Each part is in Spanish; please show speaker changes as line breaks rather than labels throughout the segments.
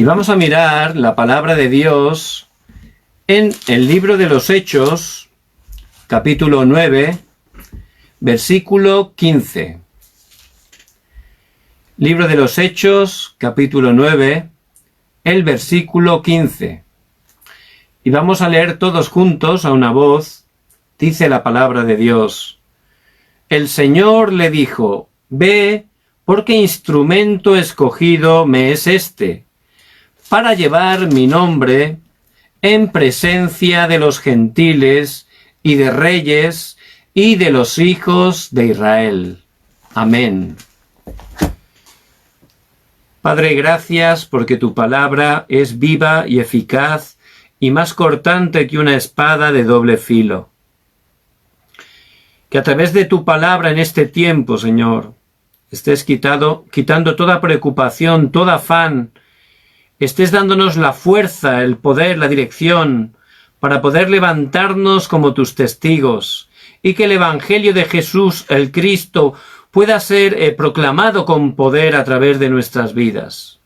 Y vamos a mirar la palabra de Dios en el libro de los Hechos, capítulo 9, versículo 15. Libro de los Hechos, capítulo 9, el versículo 15. Y vamos a leer todos juntos a una voz. Dice la palabra de Dios: El Señor le dijo: Ve, porque instrumento escogido me es este, para llevar mi nombre en presencia de los gentiles y de reyes y de los hijos de Israel. Amén. Padre, gracias porque tu palabra es viva y eficaz y más cortante que una espada de doble filo. Que a través de tu palabra en este tiempo, Señor, estés quitando toda preocupación, todo afán, estés dándonos la fuerza, el poder, la dirección, para poder levantarnos como tus testigos, y que el Evangelio de Jesús, el Cristo, pueda ser proclamado con poder a través de nuestras vidas.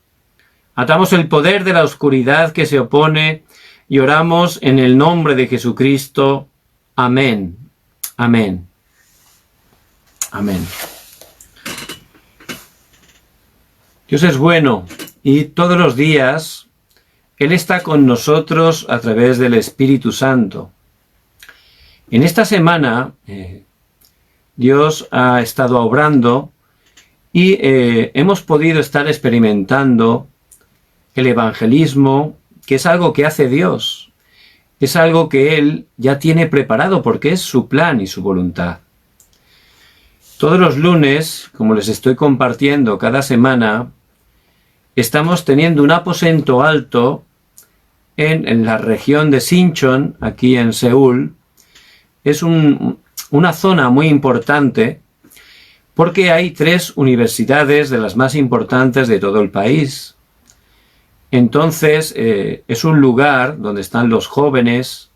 Atamos el poder de la oscuridad que se opone y oramos en el nombre de Jesucristo. Amén. Amén. Amén. Dios es bueno y todos los días Él está con nosotros a través del Espíritu Santo. En esta semana Dios ha estado obrando y hemos podido estar experimentando el evangelismo, que es algo que hace Dios, es algo que Él ya tiene preparado porque es su plan y su voluntad. Todos los lunes, como les estoy compartiendo cada semana, estamos teniendo un aposento alto en la región de Sinchon, aquí en Seúl. Es una zona muy importante porque hay 3 universidades de las más importantes de todo el país. Entonces, es un lugar donde están los jóvenes.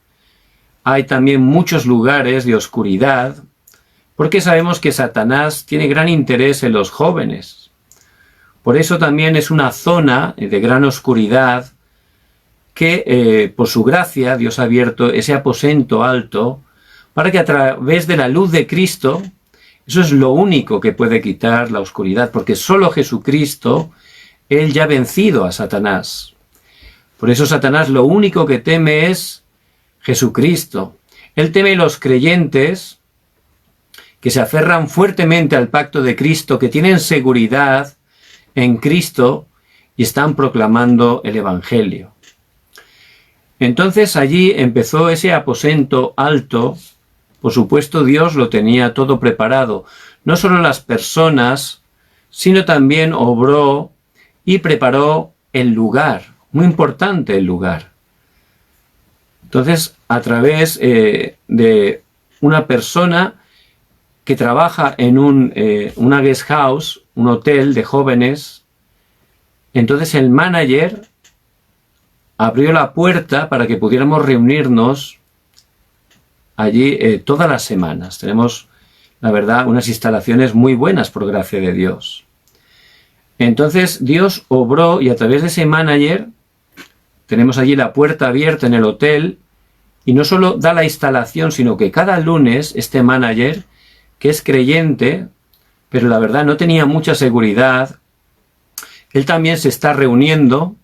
Hay también muchos lugares de oscuridad, porque sabemos que Satanás tiene gran interés en los jóvenes. Por eso también es una zona de gran oscuridad que, por su gracia, Dios ha abierto ese aposento alto para que a través de la luz de Cristo, eso es lo único que puede quitar la oscuridad, porque solo Jesucristo, Él ya ha vencido a Satanás. Por eso Satanás lo único que teme es Jesucristo. Él teme a los creyentes que se aferran fuertemente al pacto de Cristo, que tienen seguridad en Cristo y están proclamando el Evangelio. Entonces allí empezó ese aposento alto. Por supuesto, Dios lo tenía todo preparado. No solo las personas, sino también obró y preparó el lugar. Muy importante el lugar. Entonces, a través de una persona que trabaja en una guest house, un hotel de jóvenes, entonces el manager abrió la puerta para que pudiéramos reunirnos allí todas las semanas. Tenemos, la verdad, unas instalaciones muy buenas por gracia de Dios. Entonces Dios obró y a través de ese manager tenemos allí la puerta abierta en el hotel y no solo da la instalación, sino que cada lunes este manager, que es creyente, pero la verdad no tenía mucha seguridad, él también se está reuniendo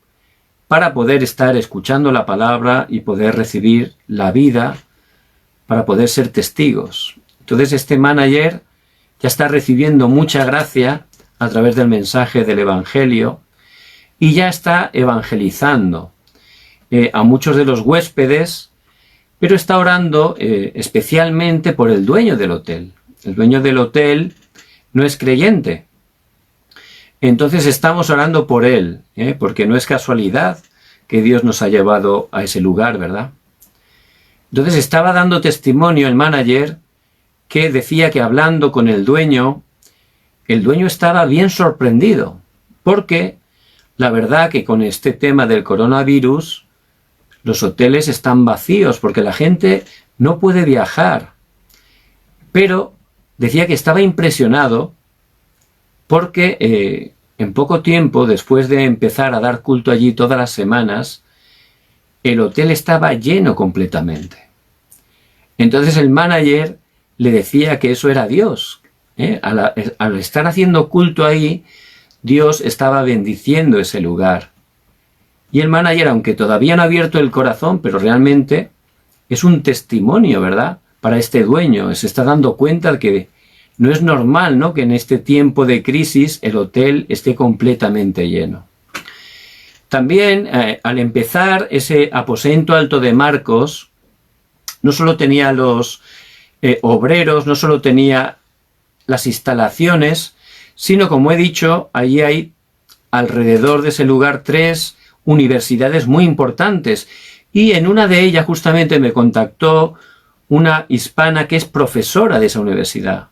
para poder estar escuchando la palabra y poder recibir la vida, para poder ser testigos. Entonces este manager ya está recibiendo mucha gracia a través del mensaje del Evangelio y ya está evangelizando a muchos de los huéspedes, pero está orando especialmente por el dueño del hotel. El dueño del hotel no es creyente. Entonces estamos orando por él, porque no es casualidad que Dios nos ha llevado a ese lugar, ¿verdad? Entonces estaba dando testimonio el manager que decía que hablando con el dueño estaba bien sorprendido, porque la verdad que con este tema del coronavirus los hoteles están vacíos porque la gente no puede viajar. Pero decía que estaba impresionado porque en poco tiempo, después de empezar a dar culto allí todas las semanas, el hotel estaba lleno completamente. Entonces el manager le decía que eso era Dios. Al estar haciendo culto ahí, Dios estaba bendiciendo ese lugar. Y el manager, aunque todavía no ha abierto el corazón, pero realmente es un testimonio, ¿verdad?, para este dueño. Se está dando cuenta de que no es normal, ¿no?, que en este tiempo de crisis el hotel esté completamente lleno. También, al empezar ese aposento alto de Marcos, no solo tenía los obreros, no solo tenía las instalaciones, sino, como he dicho, allí hay alrededor de ese lugar 3 universidades muy importantes, y en una de ellas justamente me contactó una hispana que es profesora de esa universidad.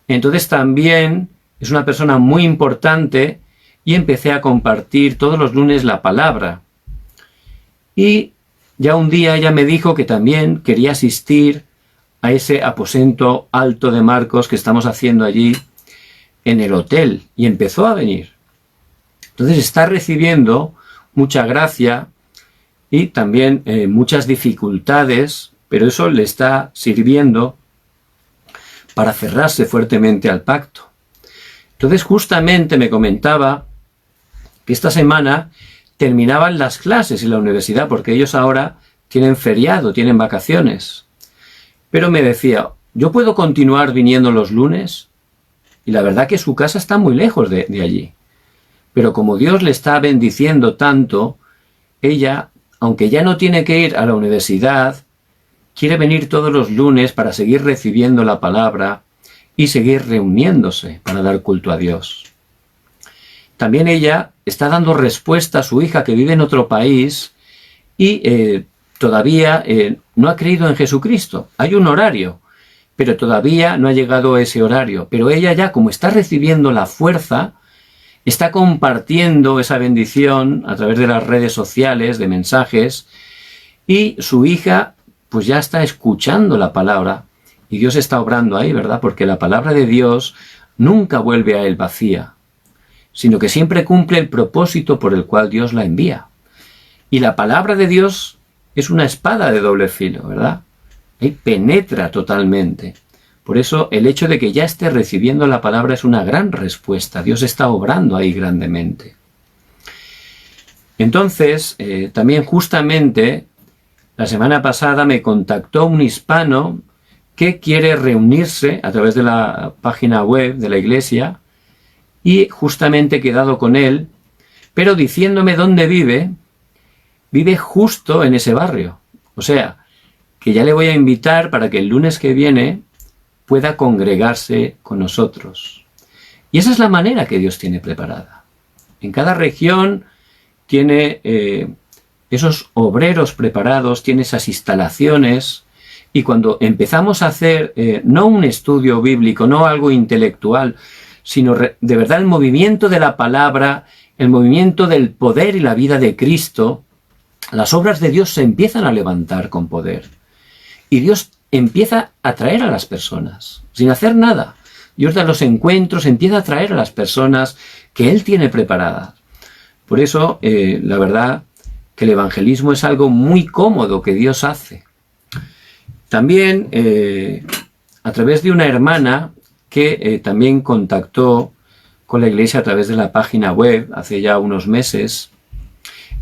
Entonces también es una persona muy importante y empecé a compartir todos los lunes la palabra. Y ya un día ella me dijo que también quería asistir a ese aposento alto de Marcos que estamos haciendo allí en el hotel, y empezó a venir. Entonces está recibiendo mucha gracia y también muchas dificultades, pero eso le está sirviendo para aferrarse fuertemente al pacto. Entonces justamente me comentaba que esta semana terminaban las clases en la universidad, porque ellos ahora tienen feriado, tienen vacaciones. Pero me decía, ¿yo puedo continuar viniendo los lunes? Y la verdad que su casa está muy lejos de allí. Pero como Dios le está bendiciendo tanto, ella, aunque ya no tiene que ir a la universidad, quiere venir todos los lunes para seguir recibiendo la palabra y seguir reuniéndose para dar culto a Dios. También ella está dando respuesta a su hija que vive en otro país y todavía no ha creído en Jesucristo. Hay un horario, pero todavía no ha llegado a ese horario. Pero ella ya, como está recibiendo la fuerza, está compartiendo esa bendición a través de las redes sociales, de mensajes, y su hija pues ya está escuchando la palabra, y Dios está obrando ahí, ¿verdad? Porque la palabra de Dios nunca vuelve a él vacía, sino que siempre cumple el propósito por el cual Dios la envía. Y la palabra de Dios es una espada de doble filo, ¿verdad? Y penetra totalmente. Por eso el hecho de que ya esté recibiendo la palabra es una gran respuesta. Dios está obrando ahí grandemente. Entonces, también justamente la semana pasada me contactó un hispano que quiere reunirse a través de la página web de la iglesia, y justamente he quedado con él, pero diciéndome dónde vive justo en ese barrio. O sea, que ya le voy a invitar para que el lunes que viene pueda congregarse con nosotros. Y esa es la manera que Dios tiene preparada. En cada región tiene esos obreros preparados, tiene esas instalaciones, y cuando empezamos a hacer no un estudio bíblico, no algo intelectual, sino de verdad el movimiento de la palabra, el movimiento del poder y la vida de Cristo, las obras de Dios se empiezan a levantar con poder. Y Dios empieza a atraer a las personas, sin hacer nada. Dios da los encuentros, empieza a atraer a las personas que Él tiene preparadas. Por eso, la verdad, que el evangelismo es algo muy cómodo que Dios hace. También, a través de una hermana que también contactó con la iglesia a través de la página web hace ya unos meses.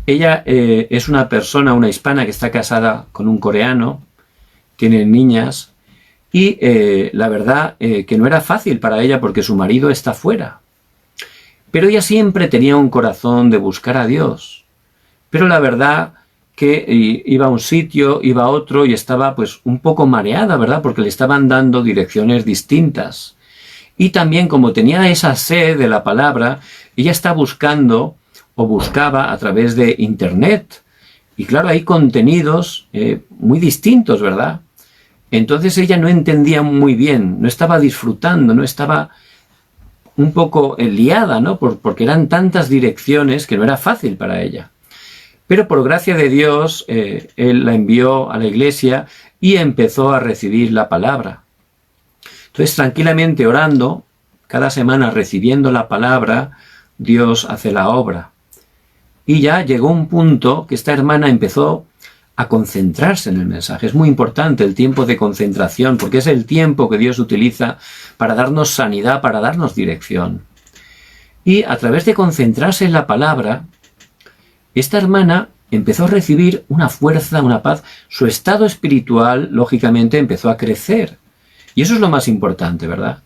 Ella es una persona, una hispana que está casada con un coreano, tiene niñas, y la verdad que no era fácil para ella porque su marido está fuera. Pero ella siempre tenía un corazón de buscar a Dios. Pero la verdad que iba a un sitio, iba a otro y estaba pues un poco mareada, ¿verdad? Porque le estaban dando direcciones distintas. Y también, como tenía esa sed de la palabra, ella está buscando o buscaba a través de internet. Y claro, hay contenidos muy distintos, ¿verdad? Entonces ella no entendía muy bien, no estaba disfrutando, no estaba un poco liada, ¿no? Porque eran tantas direcciones que no era fácil para ella. Pero por gracia de Dios, Él la envió a la iglesia y empezó a recibir la palabra. Entonces, tranquilamente orando, cada semana recibiendo la palabra, Dios hace la obra. Y ya llegó un punto que esta hermana empezó a concentrarse en el mensaje. Es muy importante el tiempo de concentración, porque es el tiempo que Dios utiliza para darnos sanidad, para darnos dirección. Y a través de concentrarse en la palabra, esta hermana empezó a recibir una fuerza, una paz. Su estado espiritual, lógicamente, empezó a crecer. Y eso es lo más importante, ¿verdad?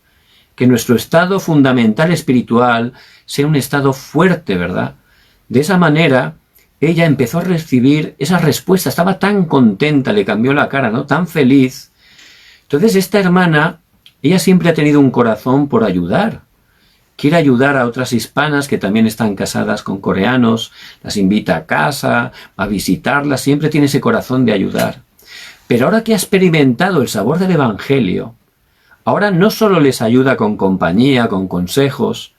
Que nuestro estado fundamental espiritual sea un estado fuerte, ¿verdad? De esa manera, ella empezó a recibir esa respuesta. Estaba tan contenta, le cambió la cara, ¿no? Tan feliz. Entonces, esta hermana, ella siempre ha tenido un corazón por ayudar. Quiere ayudar a otras hispanas que también están casadas con coreanos, las invita a casa, a visitarlas, siempre tiene ese corazón de ayudar. Pero ahora que ha experimentado el sabor del Evangelio, ahora no solo les ayuda con compañía, con consejos,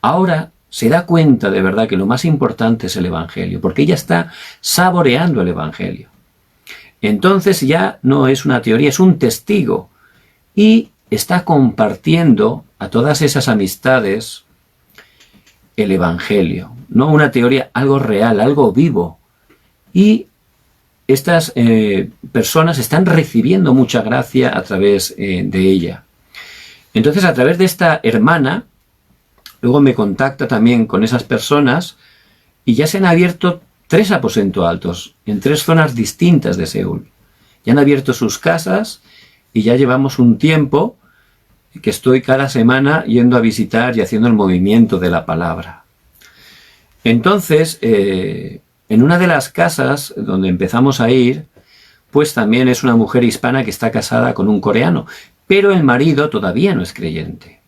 ahora se da cuenta de verdad que lo más importante es el Evangelio, porque ella está saboreando el Evangelio. Entonces ya no es una teoría, es un testigo, y está compartiendo a todas esas amistades el Evangelio, no una teoría, algo real, algo vivo. Y estas personas están recibiendo mucha gracia a través de ella. Entonces, a través de esta hermana, luego me contacta también con esas personas y ya se han abierto 3 aposentos altos en 3 zonas distintas de Seúl. Ya han abierto sus casas y ya llevamos un tiempo que estoy cada semana yendo a visitar y haciendo el movimiento de la palabra. Entonces, en una de las casas donde empezamos a ir, pues también es una mujer hispana que está casada con un coreano, pero el marido todavía no es creyente.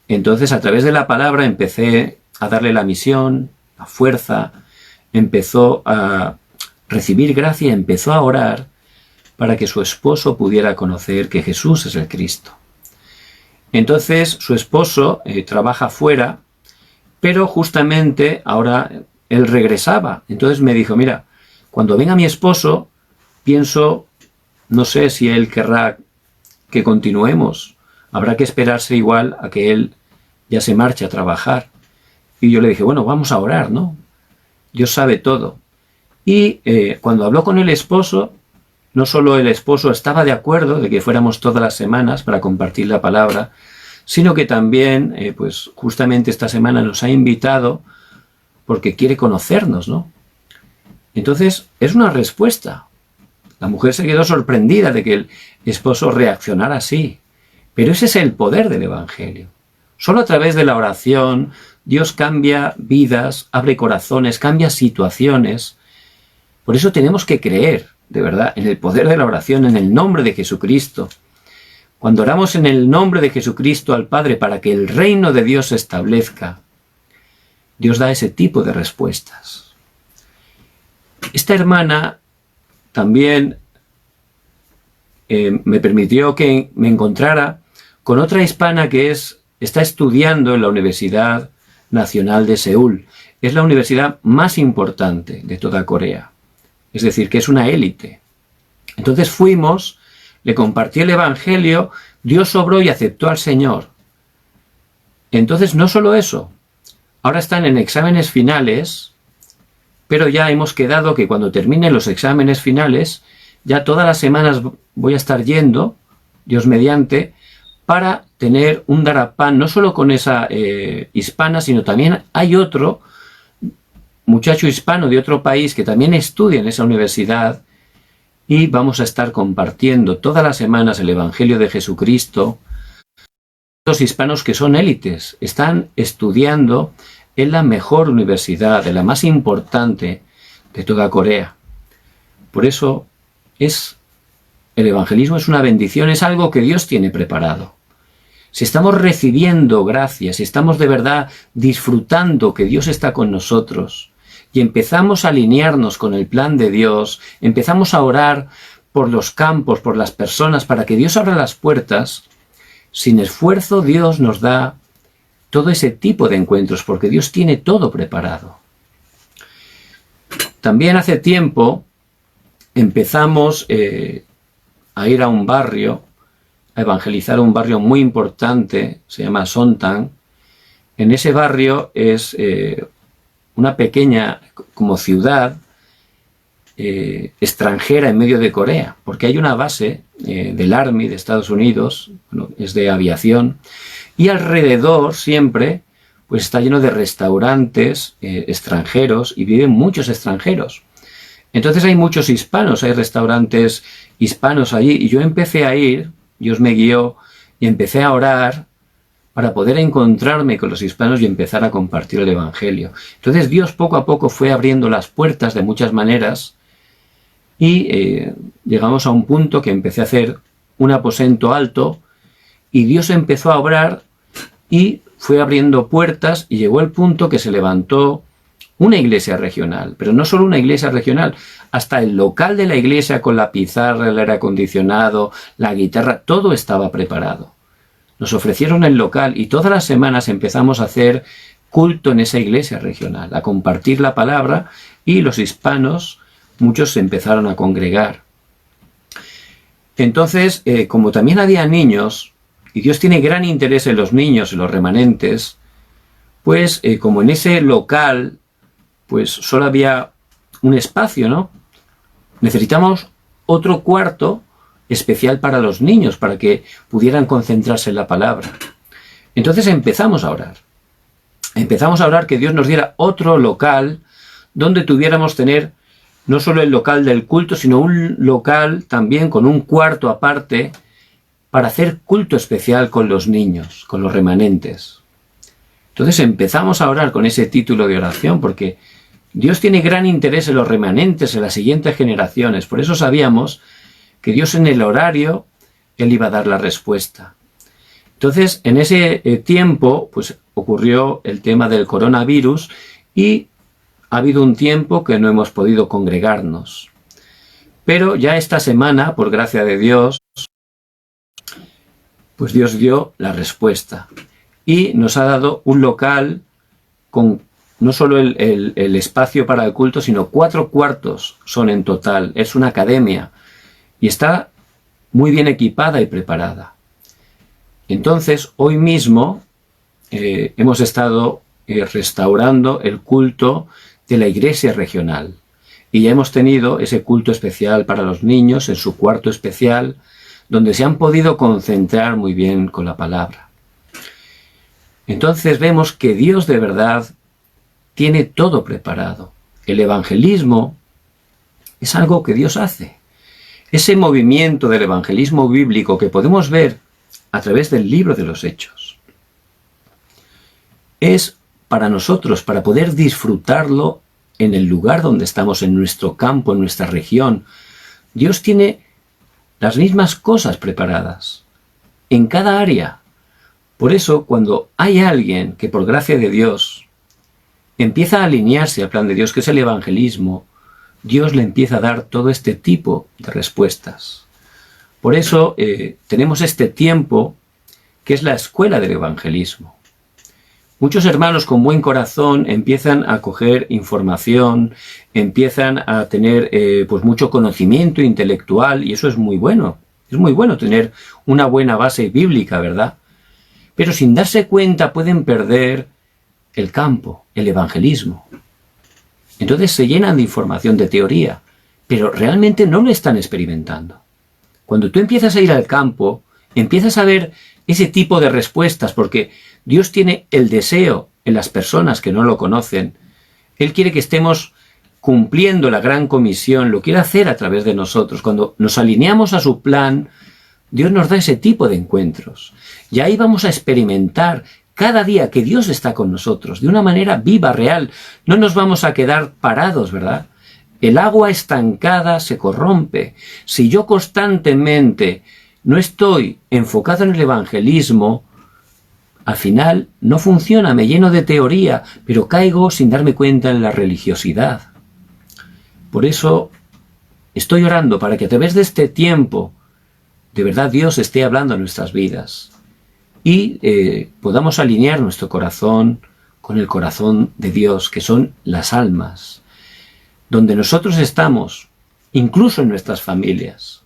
Entonces, a través de la palabra empecé a darle la misión, la fuerza, empezó a recibir gracia, empezó a orar para que su esposo pudiera conocer que Jesús es el Cristo. Entonces, su esposo trabaja fuera, pero justamente ahora él regresaba. Entonces me dijo, mira, cuando venga mi esposo, pienso, no sé si él querrá que continuemos. Habrá que esperarse igual a que él ya se marche a trabajar. Y yo le dije, bueno, vamos a orar, ¿no? Dios sabe todo. Y cuando habló con el esposo, no solo el esposo estaba de acuerdo de que fuéramos todas las semanas para compartir la palabra, sino que también, pues justamente esta semana nos ha invitado porque quiere conocernos, ¿no? Entonces, es una respuesta. La mujer se quedó sorprendida de que el esposo reaccionara así. Pero ese es el poder del Evangelio. Solo a través de la oración, Dios cambia vidas, abre corazones, cambia situaciones. Por eso tenemos que creer, de verdad, en el poder de la oración, en el nombre de Jesucristo. Cuando oramos en el nombre de Jesucristo al Padre para que el reino de Dios se establezca, Dios da ese tipo de respuestas. Esta hermana también me permitió que me encontrara con otra hispana que está estudiando en la Universidad Nacional de Seúl. Es la universidad más importante de toda Corea. Es decir, que es una élite. Entonces fuimos, le compartí el Evangelio, Dios obró y aceptó al Señor. Entonces no solo eso, ahora están en exámenes finales, pero ya hemos quedado que cuando terminen los exámenes finales, ya todas las semanas voy a estar yendo, Dios mediante, para tener un darapán, no solo con esa hispana, sino también hay otro muchacho hispano de otro país que también estudia en esa universidad y vamos a estar compartiendo todas las semanas el Evangelio de Jesucristo. Los hispanos que son élites, están estudiando en la mejor universidad, en la más importante de toda Corea. Por eso el evangelismo es una bendición, es algo que Dios tiene preparado. Si estamos recibiendo gracia, si estamos de verdad disfrutando que Dios está con nosotros y empezamos a alinearnos con el plan de Dios, empezamos a orar por los campos, por las personas, para que Dios abra las puertas, sin esfuerzo Dios nos da todo ese tipo de encuentros, porque Dios tiene todo preparado. También hace tiempo empezamos a ir a un barrio, a evangelizar un barrio muy importante, se llama Sontan, en ese barrio es una pequeña como ciudad extranjera en medio de Corea, porque hay una base del Army de Estados Unidos, bueno, es de aviación, y alrededor siempre pues está lleno de restaurantes extranjeros y viven muchos extranjeros. Entonces hay muchos hispanos, hay restaurantes hispanos allí, y yo empecé a ir, Dios me guió, y empecé a orar para poder encontrarme con los hispanos y empezar a compartir el Evangelio. Entonces Dios poco a poco fue abriendo las puertas de muchas maneras, y llegamos a un punto que empecé a hacer un aposento alto, y Dios empezó a obrar y fue abriendo puertas, y llegó el punto que se levantó una iglesia regional, pero no solo una iglesia regional, hasta el local de la iglesia con la pizarra, el aire acondicionado, la guitarra, todo estaba preparado. Nos ofrecieron el local y todas las semanas empezamos a hacer culto en esa iglesia regional, a compartir la palabra, y los hispanos, muchos se empezaron a congregar. Entonces, como también había niños, y Dios tiene gran interés en los niños, en los remanentes, pues como en ese local pues solo había un espacio, ¿no? Necesitamos otro cuarto especial para los niños, para que pudieran concentrarse en la palabra. Entonces empezamos a orar. Empezamos a orar que Dios nos diera otro local donde tuviéramos tener no solo el local del culto, sino un local también con un cuarto aparte para hacer culto especial con los niños, con los remanentes. Entonces empezamos a orar con ese título de oración, porque Dios tiene gran interés en los remanentes, en las siguientes generaciones. Por eso sabíamos que Dios en el horario, Él iba a dar la respuesta. Entonces, en ese tiempo, pues ocurrió el tema del coronavirus, y ha habido un tiempo que no hemos podido congregarnos. Pero ya esta semana, por gracia de Dios, pues Dios dio la respuesta. Y nos ha dado un local con no solo el espacio para el culto, sino 4 cuartos son en total. Es una academia y está muy bien equipada y preparada. Entonces, hoy mismo hemos estado restaurando el culto de la iglesia regional, y ya hemos tenido ese culto especial para los niños en su cuarto especial, donde se han podido concentrar muy bien con la palabra. Entonces vemos que Dios de verdad tiene todo preparado. El evangelismo es algo que Dios hace. Ese movimiento del evangelismo bíblico que podemos ver a través del libro de los Hechos es para nosotros, para poder disfrutarlo en el lugar donde estamos, en nuestro campo, en nuestra región. Dios tiene las mismas cosas preparadas en cada área. Por eso, cuando hay alguien que por gracia de Dios empieza a alinearse al plan de Dios, que es el evangelismo, Dios le empieza a dar todo este tipo de respuestas. Por eso tenemos este tiempo que es la escuela del evangelismo. Muchos hermanos con buen corazón empiezan a coger información, empiezan a tener pues mucho conocimiento intelectual, y eso es muy bueno. Es muy bueno tener una buena base bíblica, ¿verdad? Pero sin darse cuenta pueden perder el campo, el evangelismo. Entonces se llenan de información, de teoría, pero realmente no lo están experimentando. Cuando tú empiezas a ir al campo, empiezas a ver ese tipo de respuestas, porque Dios tiene el deseo en las personas que no lo conocen. Él quiere que estemos cumpliendo la gran comisión, lo quiere hacer a través de nosotros. Cuando nos alineamos a su plan, Dios nos da ese tipo de encuentros. Y ahí vamos a experimentar cada día que Dios está con nosotros, de una manera viva, real. No nos vamos a quedar parados, ¿verdad? El agua estancada se corrompe. Si yo constantemente no estoy enfocado en el evangelismo, al final no funciona, me lleno de teoría, pero caigo sin darme cuenta en la religiosidad. Por eso estoy orando para que a través de este tiempo, de verdad Dios esté hablando en nuestras vidas y podamos alinear nuestro corazón con el corazón de Dios, que son las almas, donde nosotros estamos, incluso en nuestras familias.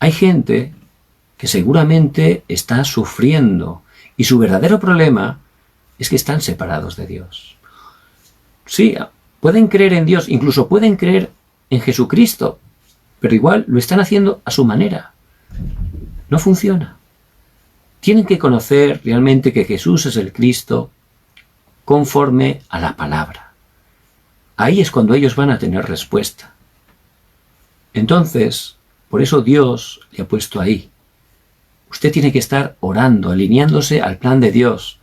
Hay gente que seguramente está sufriendo, y su verdadero problema es que están separados de Dios. Sí, pueden creer en Dios, incluso pueden creer en Jesucristo, pero igual lo están haciendo a su manera. No funciona. Tienen que conocer realmente que Jesús es el Cristo conforme a la palabra. Ahí es cuando ellos van a tener respuesta. Entonces, por eso Dios le ha puesto ahí. Usted tiene que estar orando, alineándose al plan de Dios,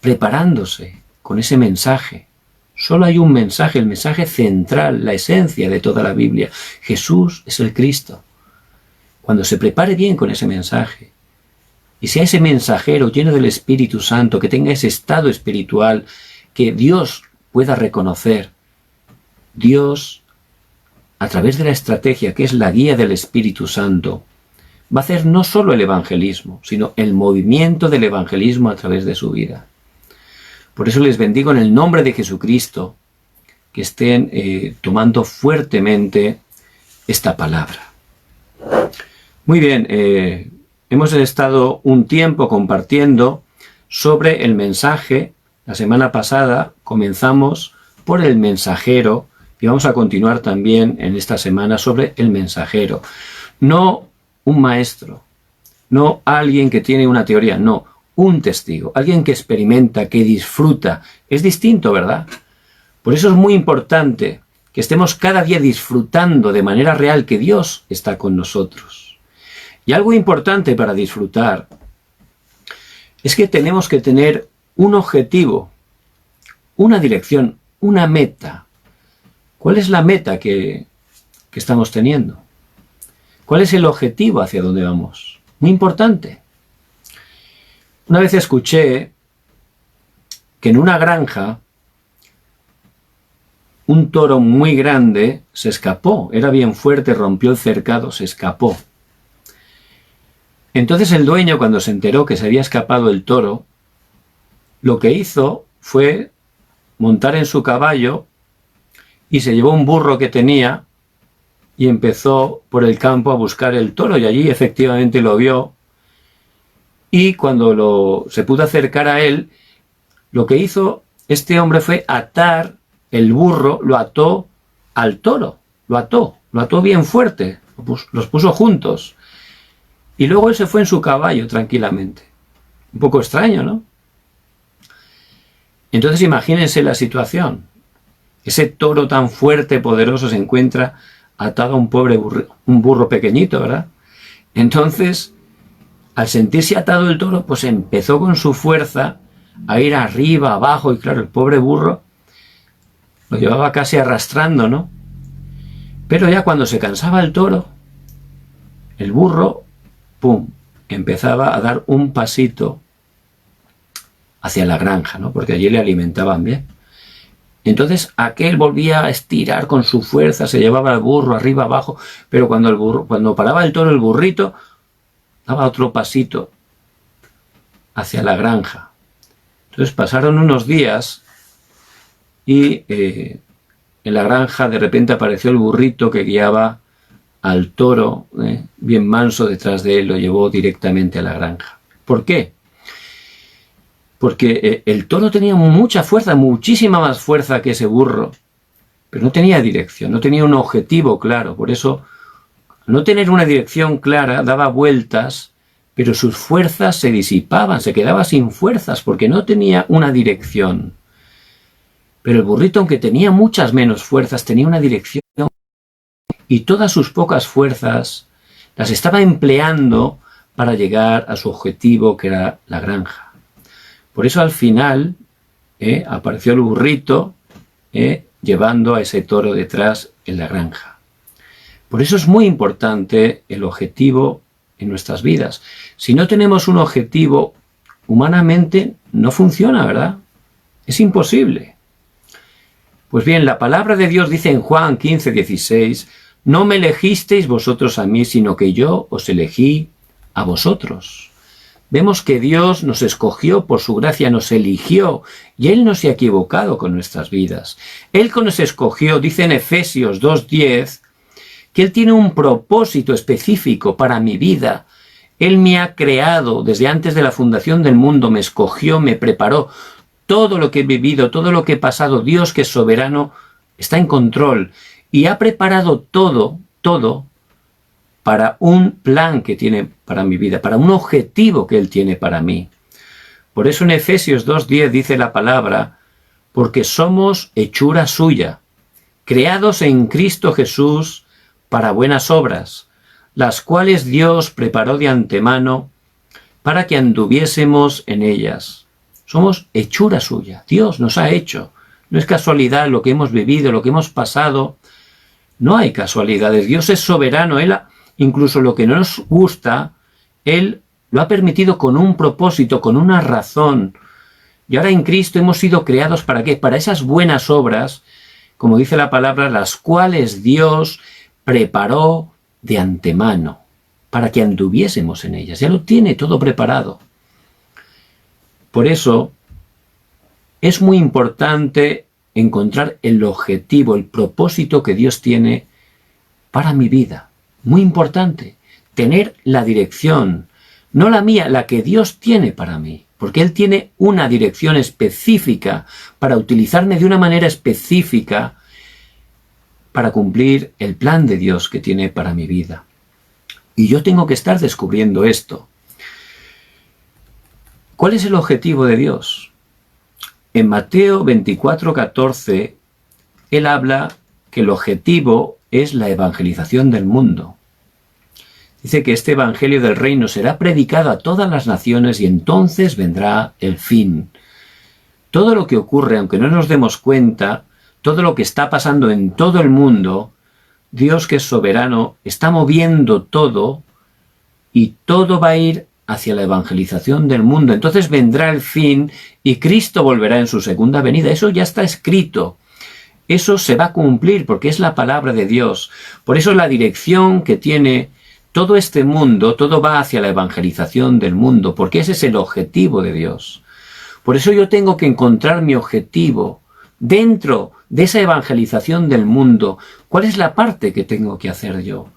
preparándose con ese mensaje. Solo hay un mensaje, el mensaje central, la esencia de toda la Biblia. Jesús es el Cristo. Cuando se prepare bien con ese mensaje, y sea ese mensajero lleno del Espíritu Santo, que tenga ese estado espiritual, que Dios pueda reconocer, Dios, a través de la estrategia que es la guía del Espíritu Santo, va a hacer no solo el evangelismo, sino el movimiento del evangelismo a través de su vida. Por eso les bendigo en el nombre de Jesucristo, que estén tomando fuertemente esta palabra. Muy bien, hemos estado un tiempo compartiendo sobre el mensaje. La semana pasada comenzamos por el mensajero y vamos a continuar también en esta semana sobre el mensajero. No un maestro, no alguien que tiene una teoría, no, un testigo, alguien que experimenta, que disfruta. Es distinto, ¿verdad? Por eso es muy importante que estemos cada día disfrutando de manera real que Dios está con nosotros. Y algo importante para disfrutar es que tenemos que tener un objetivo, una dirección, una meta. ¿Cuál es la meta que estamos teniendo? ¿Cuál es el objetivo hacia dónde vamos? Muy importante. Una vez escuché que en una granja un toro muy grande se escapó. Era bien fuerte, rompió el cercado, se escapó. Entonces el dueño, cuando se enteró que se había escapado el toro, lo que hizo fue montar en su caballo y se llevó un burro que tenía y empezó por el campo a buscar el toro, y allí efectivamente lo vio, y cuando se pudo acercar a él, lo que hizo este hombre fue atar el burro, lo ató al toro, lo ató bien fuerte, los puso juntos, y luego él se fue en su caballo tranquilamente. Un poco extraño, ¿no? Entonces imagínense la situación. Ese toro tan fuerte, poderoso, se encuentra atado a un pobre un burro pequeñito, ¿verdad? Entonces, al sentirse atado el toro, pues empezó con su fuerza a ir arriba, abajo, y claro, el pobre burro lo llevaba casi arrastrando, ¿no? Pero ya cuando se cansaba el toro, el burro, ¡pum!, empezaba a dar un pasito hacia la granja, ¿no? Porque allí le alimentaban bien. Entonces aquel volvía a estirar con su fuerza, se llevaba al burro arriba, abajo, pero cuando paraba el toro, el burrito daba otro pasito hacia la granja. Entonces pasaron unos días y en la granja de repente apareció el burrito que guiaba al toro, bien manso detrás de él, lo llevó directamente a la granja. ¿Por qué? Porque el toro tenía mucha fuerza, muchísima más fuerza que ese burro, pero no tenía dirección, no tenía un objetivo claro. Por eso, al no tener una dirección clara, daba vueltas, pero sus fuerzas se disipaban, se quedaba sin fuerzas, porque no tenía una dirección. Pero el burrito, aunque tenía muchas menos fuerzas, tenía una dirección, y todas sus pocas fuerzas las estaba empleando para llegar a su objetivo, que era la granja. Por eso al final apareció el burrito llevando a ese toro detrás en la granja. Por eso es muy importante el objetivo en nuestras vidas. Si no tenemos un objetivo, humanamente no funciona, ¿verdad? Es imposible. Pues bien, la palabra de Dios dice en Juan 15:16, no me elegisteis vosotros a mí, sino que yo os elegí a vosotros. Vemos que Dios nos escogió por su gracia, nos eligió, y Él no se ha equivocado con nuestras vidas. Él que nos escogió, dice en Efesios 2:10, que Él tiene un propósito específico para mi vida. Él me ha creado desde antes de la fundación del mundo, me escogió, me preparó. todo lo que he vivido, todo lo que he pasado, Dios que es soberano, está en control y ha preparado todo para un plan que tiene para mi vida, para un objetivo que Él tiene para mí. Por eso en Efesios 2:10 dice la palabra, porque somos hechura suya, creados en Cristo Jesús para buenas obras, las cuales Dios preparó de antemano para que anduviésemos en ellas. Somos hechura suya, Dios nos ha hecho. No es casualidad lo que hemos vivido, lo que hemos pasado. No hay casualidades, Dios es soberano, Él incluso lo que no nos gusta, Él lo ha permitido con un propósito, con una razón. Y ahora en Cristo hemos sido creados ¿para qué? Para esas buenas obras, como dice la palabra, las cuales Dios preparó de antemano, para que anduviésemos en ellas. Ya lo tiene todo preparado. Por eso es muy importante encontrar el objetivo, el propósito que Dios tiene para mi vida. Muy importante. Tener la dirección, no la mía, la que Dios tiene para mí. Porque Él tiene una dirección específica para utilizarme de una manera específica para cumplir el plan de Dios que tiene para mi vida. Y yo tengo que estar descubriendo esto. ¿Cuál es el objetivo de Dios? En Mateo 24:14, Él habla que el objetivo es la evangelización del mundo. Dice que este evangelio del reino será predicado a todas las naciones y entonces vendrá el fin. Todo lo que ocurre, aunque no nos demos cuenta, todo lo que está pasando en todo el mundo, Dios que es soberano está moviendo todo y todo va a ir hacia la evangelización del mundo. Entonces vendrá el fin y Cristo volverá en su segunda venida. Eso ya está escrito. Eso se va a cumplir porque es la palabra de Dios. Por eso la dirección que tiene todo este mundo, todo va hacia la evangelización del mundo, porque ese es el objetivo de Dios. Por eso yo tengo que encontrar mi objetivo dentro de esa evangelización del mundo. ¿Cuál es la parte que tengo que hacer yo?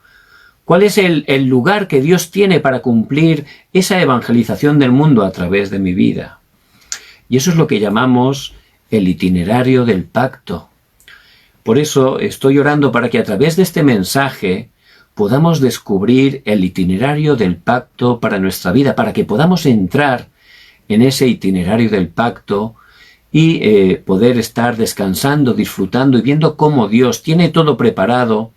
¿Cuál es el lugar que Dios tiene para cumplir esa evangelización del mundo a través de mi vida? Y eso es lo que llamamos el itinerario del pacto. Por eso estoy orando para que a través de este mensaje podamos descubrir el itinerario del pacto para nuestra vida, para que podamos entrar en ese itinerario del pacto y poder estar descansando, disfrutando y viendo cómo Dios tiene todo preparado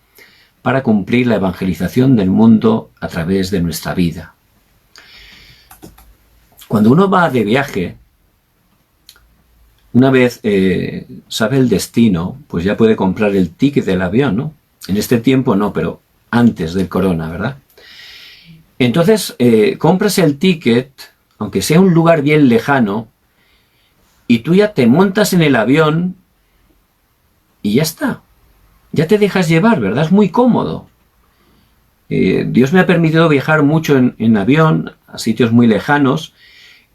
para cumplir la evangelización del mundo a través de nuestra vida. Cuando uno va de viaje, una vez sabe el destino, pues ya puede comprar el ticket del avión, ¿no? En este tiempo no, pero antes del corona, ¿verdad? Entonces, compras el ticket, aunque sea un lugar bien lejano, y tú ya te montas en el avión y ya está. Ya te dejas llevar, ¿verdad? Es muy cómodo. Dios me ha permitido viajar mucho en avión, a sitios muy lejanos,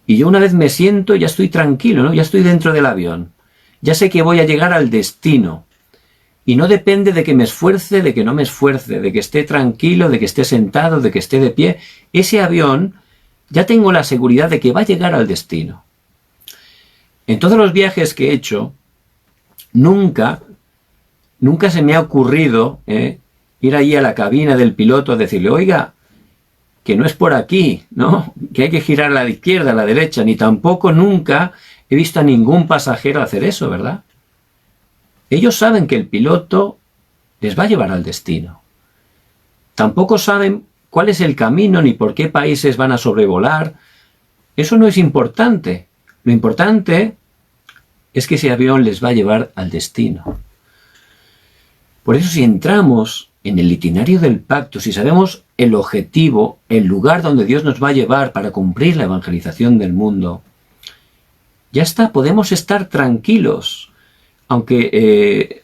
y yo una vez me siento, ya estoy tranquilo, ¿no? Ya estoy dentro del avión. Ya sé que voy a llegar al destino. Y no depende de que me esfuerce, de que no me esfuerce, de que esté tranquilo, de que esté sentado, de que esté de pie. Ese avión, ya tengo la seguridad de que va a llegar al destino. En todos los viajes que he hecho, nunca se me ha ocurrido ir allí a la cabina del piloto a decirle, oiga, que no es por aquí, ¿no? Que hay que girar a la izquierda, a la derecha, ni tampoco nunca he visto a ningún pasajero hacer eso, ¿verdad? Ellos saben que el piloto les va a llevar al destino. Tampoco saben cuál es el camino ni por qué países van a sobrevolar. Eso no es importante. Lo importante es que ese avión les va a llevar al destino. Por eso si entramos en el itinerario del pacto, si sabemos el objetivo, el lugar donde Dios nos va a llevar para cumplir la evangelización del mundo, ya está, podemos estar tranquilos. Aunque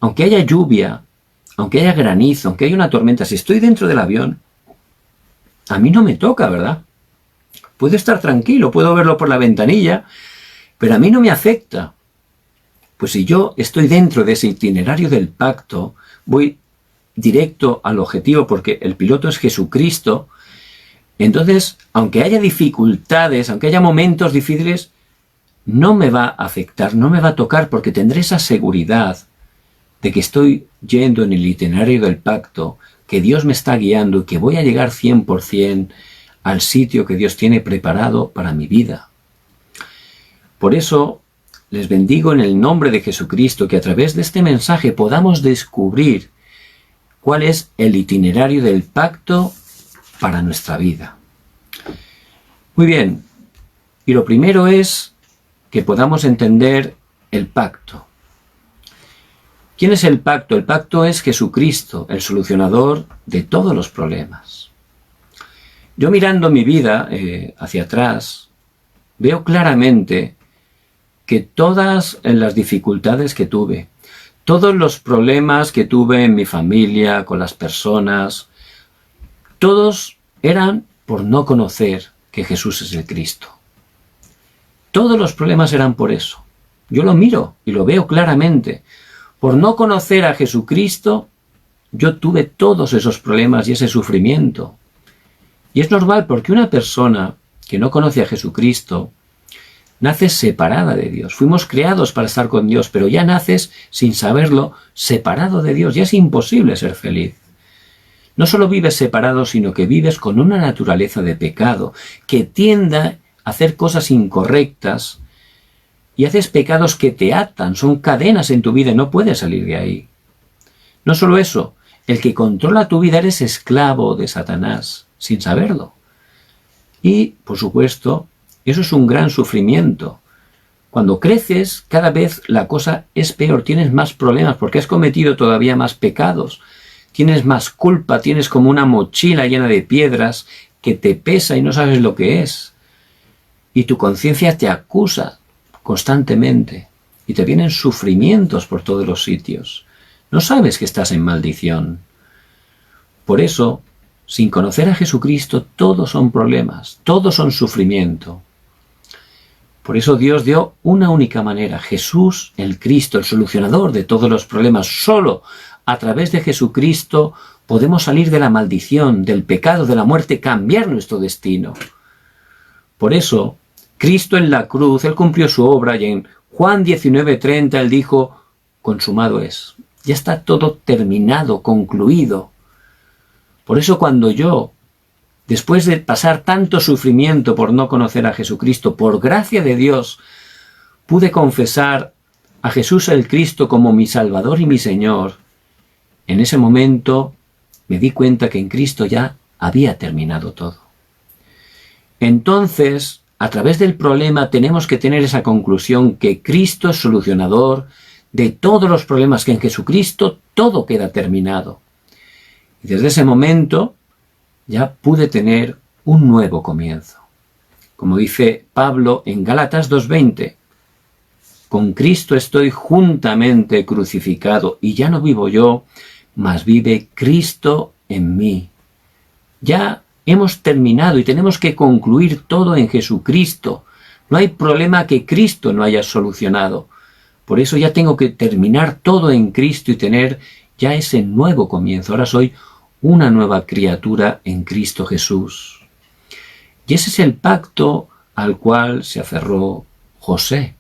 haya lluvia, aunque haya granizo, aunque haya una tormenta, si estoy dentro del avión, a mí no me toca, ¿verdad? Puedo estar tranquilo, puedo verlo por la ventanilla, pero a mí no me afecta. Pues si yo estoy dentro de ese itinerario del pacto, voy directo al objetivo porque el piloto es Jesucristo, entonces, aunque haya dificultades, aunque haya momentos difíciles, no me va a afectar, no me va a tocar, porque tendré esa seguridad de que estoy yendo en el itinerario del pacto, que Dios me está guiando y que voy a llegar 100% al sitio que Dios tiene preparado para mi vida. Por eso les bendigo en el nombre de Jesucristo, que a través de este mensaje podamos descubrir cuál es el itinerario del pacto para nuestra vida. Muy bien, y lo primero es que podamos entender el pacto. ¿Quién es el pacto? El pacto es Jesucristo, el solucionador de todos los problemas. Yo mirando mi vida hacia atrás, veo claramente que todas las dificultades que tuve, todos los problemas que tuve en mi familia, con las personas, todos eran por no conocer que Jesús es el Cristo. Todos los problemas eran por eso. Yo lo miro y lo veo claramente. Por no conocer a Jesucristo, yo tuve todos esos problemas y ese sufrimiento. Y es normal, porque una persona que no conoce a Jesucristo nace separada de Dios. Fuimos creados para estar con Dios, pero ya naces, sin saberlo, separado de Dios. Ya es imposible ser feliz. No solo vives separado, sino que vives con una naturaleza de pecado, que tiende a hacer cosas incorrectas, y haces pecados que te atan, son cadenas en tu vida y no puedes salir de ahí. No solo eso, el que controla tu vida, eres esclavo de Satanás, sin saberlo. Y, por supuesto, eso es un gran sufrimiento. Cuando creces, cada vez la cosa es peor, tienes más problemas porque has cometido todavía más pecados. Tienes más culpa, tienes como una mochila llena de piedras que te pesa y no sabes lo que es. Y tu conciencia te acusa constantemente y te vienen sufrimientos por todos los sitios. No sabes que estás en maldición. Por eso, sin conocer a Jesucristo, todos son problemas, todos son sufrimiento. Por eso Dios dio una única manera, Jesús, el Cristo, el solucionador de todos los problemas. Solo a través de Jesucristo podemos salir de la maldición, del pecado, de la muerte, cambiar nuestro destino. Por eso, Cristo en la cruz, Él cumplió su obra, y en Juan 19:30 Él dijo, consumado es. Ya está todo terminado, concluido. Por eso cuando yo, después de pasar tanto sufrimiento por no conocer a Jesucristo, por gracia de Dios, pude confesar a Jesús el Cristo como mi Salvador y mi Señor, en ese momento me di cuenta que en Cristo ya había terminado todo. Entonces, a través del problema tenemos que tener esa conclusión que Cristo es solucionador de todos los problemas, que en Jesucristo todo queda terminado. Y desde ese momento ya pude tener un nuevo comienzo. Como dice Pablo en Gálatas 2:20, con Cristo estoy juntamente crucificado y ya no vivo yo, mas vive Cristo en mí. Ya hemos terminado y tenemos que concluir todo en Jesucristo. No hay problema que Cristo no haya solucionado. Por eso ya tengo que terminar todo en Cristo y tener ya ese nuevo comienzo. Ahora soy una nueva criatura en Cristo Jesús. Y ese es el pacto al cual se aferró José.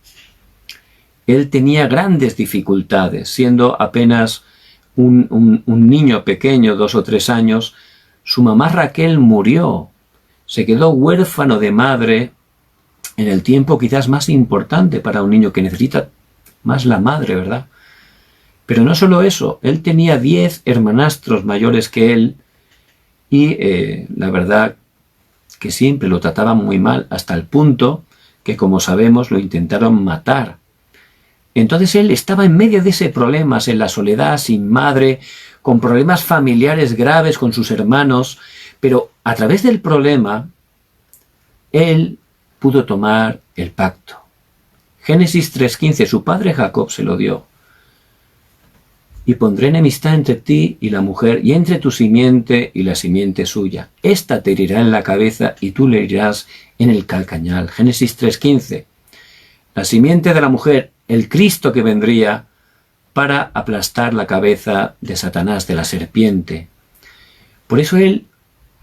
Él tenía grandes dificultades, siendo apenas un niño pequeño, 2 o 3 años, su mamá Raquel murió. Se quedó huérfano de madre en el tiempo quizás más importante para un niño, que necesita más la madre, ¿verdad? Pero no solo eso, él tenía 10 hermanastros mayores que él y la verdad que siempre lo trataban muy mal, hasta el punto que, como sabemos, lo intentaron matar. Entonces él estaba en medio de ese problema, en la soledad, sin madre, con problemas familiares graves con sus hermanos, pero a través del problema, él pudo tomar el pacto. Génesis 3:15, su padre Jacob se lo dio. Y pondré enemistad entre ti y la mujer, y entre tu simiente y la simiente suya. Esta te herirá en la cabeza y tú le herirás en el calcañal. Génesis 3:15. La simiente de la mujer, el Cristo que vendría para aplastar la cabeza de Satanás, de la serpiente. Por eso él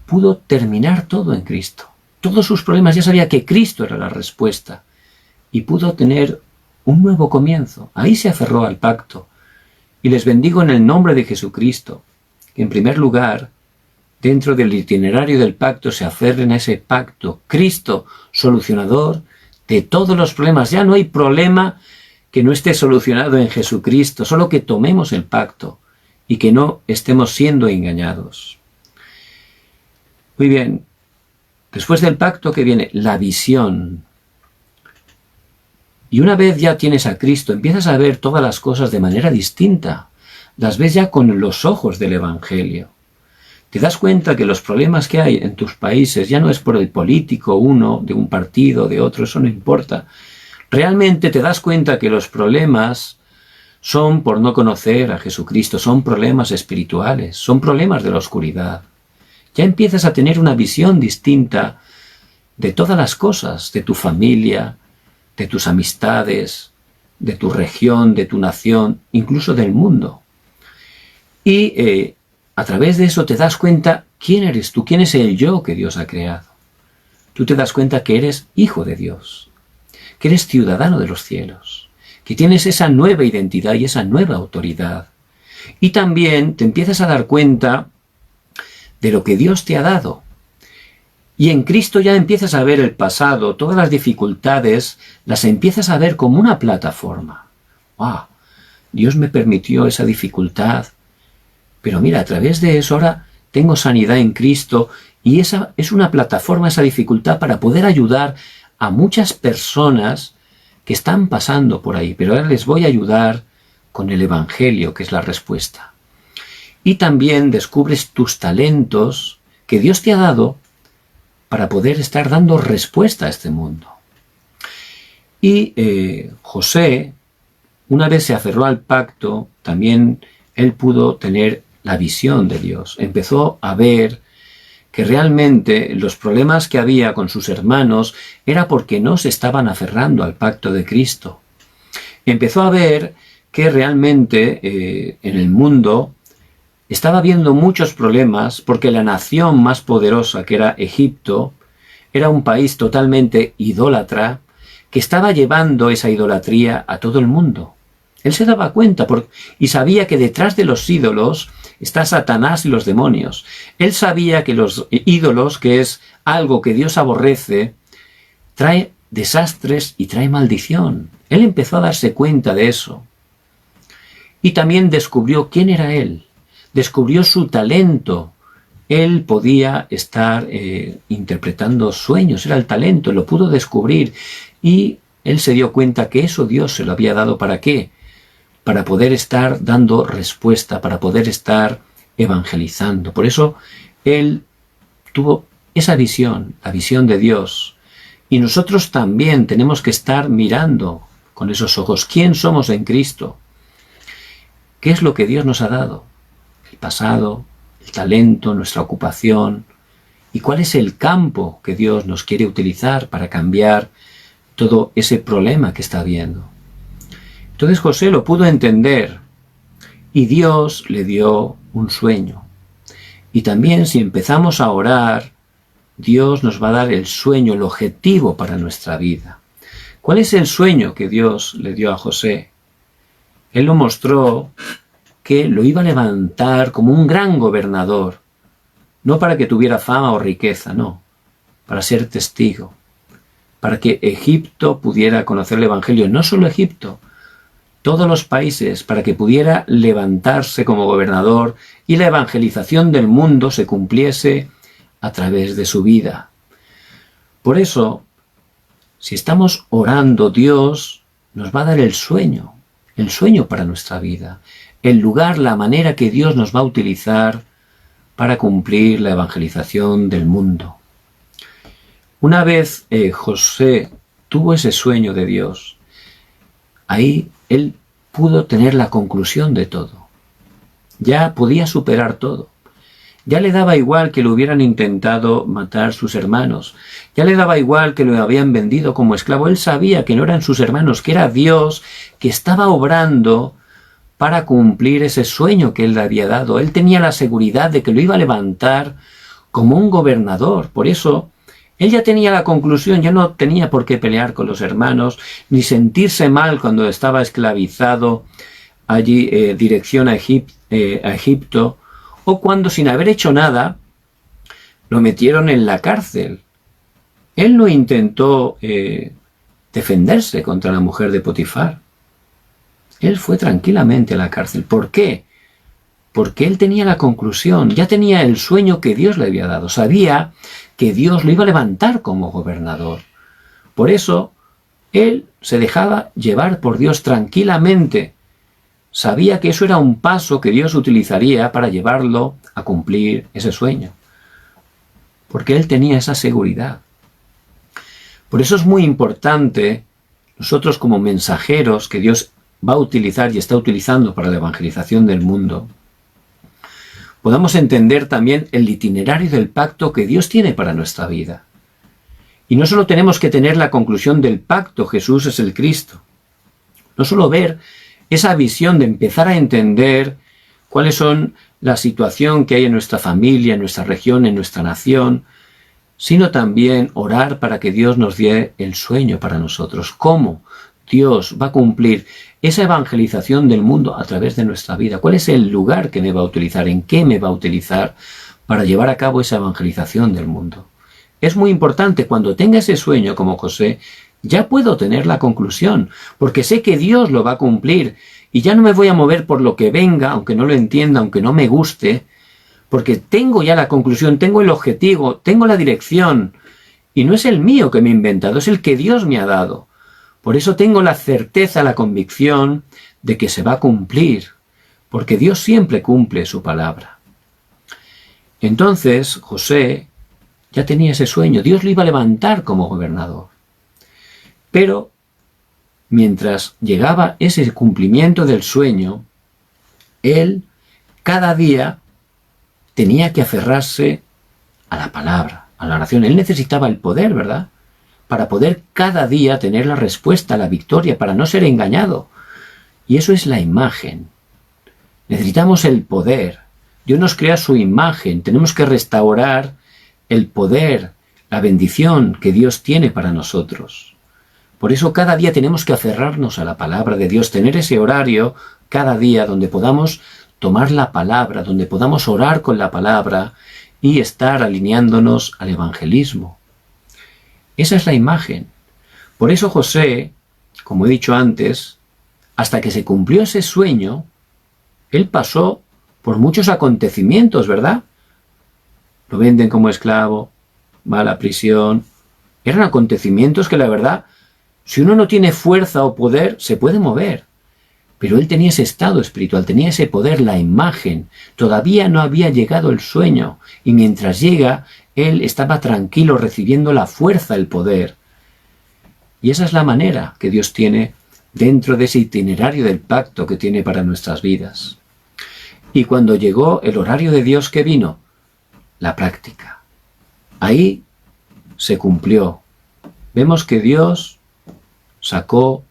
pudo terminar todo en Cristo. Todos sus problemas, ya sabía que Cristo era la respuesta. y pudo tener un nuevo comienzo. Ahí se aferró al pacto. Y les bendigo en el nombre de Jesucristo, que en primer lugar, dentro del itinerario del pacto, se aferren a ese pacto. Cristo, solucionador de todos los problemas. Ya no hay problema que no esté solucionado en Jesucristo, solo que tomemos el pacto y que no estemos siendo engañados. Muy bien, después del pacto que viene la visión. Y una vez ya tienes a Cristo, empiezas a ver todas las cosas de manera distinta. Las ves ya con los ojos del Evangelio. Te das cuenta que los problemas que hay en tus países ya no es por el político, uno, de un partido, de otro, eso no importa. Realmente te das cuenta que los problemas son por no conocer a Jesucristo, son problemas espirituales, son problemas de la oscuridad. Ya empiezas a tener una visión distinta de todas las cosas, de tu familia, de tus amistades, de tu región, de tu nación, incluso del mundo. Y a través de eso te das cuenta quién eres tú, quién es el yo que Dios ha creado. Tú te das cuenta que eres hijo de Dios, que eres ciudadano de los cielos, que tienes esa nueva identidad y esa nueva autoridad. Y también te empiezas a dar cuenta de lo que Dios te ha dado. Y en Cristo ya empiezas a ver el pasado, todas las dificultades, las empiezas a ver como una plataforma. ¡Wow! Dios me permitió esa dificultad, pero mira, a través de eso ahora tengo sanidad en Cristo y esa es una plataforma, esa dificultad, para poder ayudar a muchas personas que están pasando por ahí, pero ahora les voy a ayudar con el Evangelio, que es la respuesta. Y también descubres tus talentos que Dios te ha dado para poder estar dando respuesta a este mundo. Y José, una vez se aferró al pacto, también él pudo tener la visión de Dios. Empezó a ver que realmente los problemas que había con sus hermanos era porque no se estaban aferrando al pacto de Cristo. Empezó a ver que realmente en el mundo estaba habiendo muchos problemas porque la nación más poderosa, que era Egipto, era un país totalmente idólatra que estaba llevando esa idolatría a todo el mundo. Él se daba cuenta y sabía que detrás de los ídolos está Satanás y los demonios. Él sabía que los ídolos, que es algo que Dios aborrece, trae desastres y trae maldición. Él empezó a darse cuenta de eso. Y también descubrió quién era él. Descubrió su talento. Él podía estar interpretando sueños, era el talento, lo pudo descubrir. Y él se dio cuenta que eso Dios se lo había dado, ¿para qué? Para poder estar dando respuesta, para poder estar evangelizando. Por eso él tuvo esa visión, la visión de Dios. Y nosotros también tenemos que estar mirando con esos ojos. ¿Quién somos en Cristo? ¿Qué es lo que Dios nos ha dado? El pasado, el talento, nuestra ocupación. ¿Y cuál es el campo que Dios nos quiere utilizar para cambiar todo ese problema que está habiendo? Entonces José lo pudo entender y Dios le dio un sueño. Y también si empezamos a orar, Dios nos va a dar el sueño, el objetivo para nuestra vida. ¿Cuál es el sueño que Dios le dio a José? Él lo mostró que lo iba a levantar como un gran gobernador, no para que tuviera fama o riqueza, no, para ser testigo, para que Egipto pudiera conocer el Evangelio, no solo Egipto, todos los países, para que pudiera levantarse como gobernador y la evangelización del mundo se cumpliese a través de su vida. Por eso, si estamos orando, Dios nos va a dar el sueño para nuestra vida, el lugar, la manera que Dios nos va a utilizar para cumplir la evangelización del mundo. Una vez José tuvo ese sueño de Dios, ahí él pudo tener la conclusión de todo. Ya podía superar todo. Ya le daba igual que lo hubieran intentado matar sus hermanos. Ya le daba igual que lo habían vendido como esclavo. Él sabía que no eran sus hermanos, que era Dios que estaba obrando para cumplir ese sueño que él le había dado. Él tenía la seguridad de que lo iba a levantar como un gobernador. Por eso Él ya tenía la conclusión, ya no tenía por qué pelear con los hermanos, ni sentirse mal cuando estaba esclavizado allí dirección a Egipto, o cuando sin haber hecho nada lo metieron en la cárcel. Él no intentó defenderse contra la mujer de Potifar. Él fue tranquilamente a la cárcel. ¿Por qué? Porque él tenía la conclusión, ya tenía el sueño que Dios le había dado. Sabía que Dios lo iba a levantar como gobernador. Por eso, él se dejaba llevar por Dios tranquilamente. Sabía que eso era un paso que Dios utilizaría para llevarlo a cumplir ese sueño. Porque él tenía esa seguridad. Por eso es muy importante, nosotros como mensajeros que Dios va a utilizar y está utilizando para la evangelización del mundo, podamos entender también el itinerario del pacto que Dios tiene para nuestra vida. Y no solo tenemos que tener la conclusión del pacto, Jesús es el Cristo. No solo ver esa visión de empezar a entender cuáles son la situación que hay en nuestra familia, en nuestra región, en nuestra nación, sino también orar para que Dios nos dé el sueño para nosotros. ¿Cómo Dios va a cumplir esa evangelización del mundo a través de nuestra vida? ¿Cuál es el lugar que me va a utilizar? ¿En qué me va a utilizar para llevar a cabo esa evangelización del mundo? Es muy importante, cuando tenga ese sueño como José, ya puedo tener la conclusión, porque sé que Dios lo va a cumplir y ya no me voy a mover por lo que venga, aunque no lo entienda, aunque no me guste, porque tengo ya la conclusión, tengo el objetivo, tengo la dirección, y no es el mío que me he inventado, es el que Dios me ha dado. Por eso tengo la certeza, la convicción de que se va a cumplir, porque Dios siempre cumple su palabra. Entonces, José ya tenía ese sueño, Dios lo iba a levantar como gobernador. Pero, mientras llegaba ese cumplimiento del sueño, él cada día tenía que aferrarse a la palabra, a la oración. Él necesitaba el poder, ¿verdad? Para poder cada día tener la respuesta, la victoria, para no ser engañado. Y eso es la imagen. Necesitamos el poder. Dios nos crea su imagen. Tenemos que restaurar el poder, la bendición que Dios tiene para nosotros. Por eso cada día tenemos que aferrarnos a la palabra de Dios, tener ese horario cada día donde podamos tomar la palabra, donde podamos orar con la palabra y estar alineándonos al evangelismo. Esa es la imagen. Por eso José, como he dicho antes, hasta que se cumplió ese sueño, él pasó por muchos acontecimientos, ¿verdad? Lo venden como esclavo, va a la prisión. Eran acontecimientos que la verdad, si uno no tiene fuerza o poder, se puede mover. Pero él tenía ese estado espiritual, tenía ese poder, la imagen. Todavía no había llegado el sueño. Y mientras llega, él estaba tranquilo recibiendo la fuerza, el poder. Y esa es la manera que Dios tiene dentro de ese itinerario del pacto que tiene para nuestras vidas. Y cuando llegó el horario de Dios, ¿qué vino? La práctica. Ahí se cumplió. Vemos que Dios sacó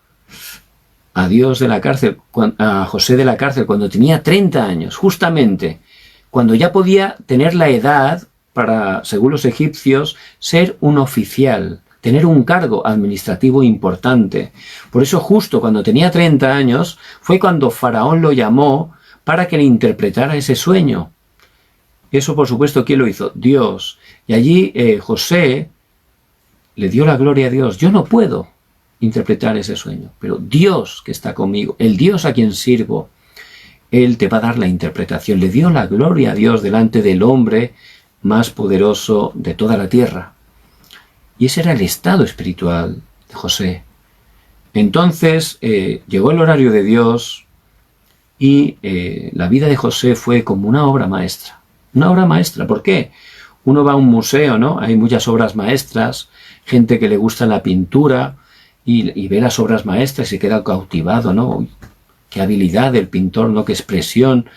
a Dios de la cárcel, a José de la cárcel cuando tenía 30 años, justamente cuando ya podía tener la edad para, según los egipcios, ser un oficial, tener un cargo administrativo importante. Por eso justo cuando tenía 30 años fue cuando Faraón lo llamó para que le interpretara ese sueño. Eso, por supuesto, ¿quién lo hizo? Dios. Y allí José le dio la gloria a Dios. Yo no puedo interpretar ese sueño, pero Dios que está conmigo, el Dios a quien sirvo, Él te va a dar la interpretación. Le dio la gloria a Dios delante del hombre más poderoso de toda la tierra. Y ese era el estado espiritual de José. Entonces llegó el horario de Dios y la vida de José fue como una obra maestra. Una obra maestra, ¿por qué? Uno va a un museo, ¿no? Hay muchas obras maestras, gente que le gusta la pintura y ve las obras maestras y se queda cautivado, ¿no? Qué habilidad del pintor, ¿no? Qué expresión,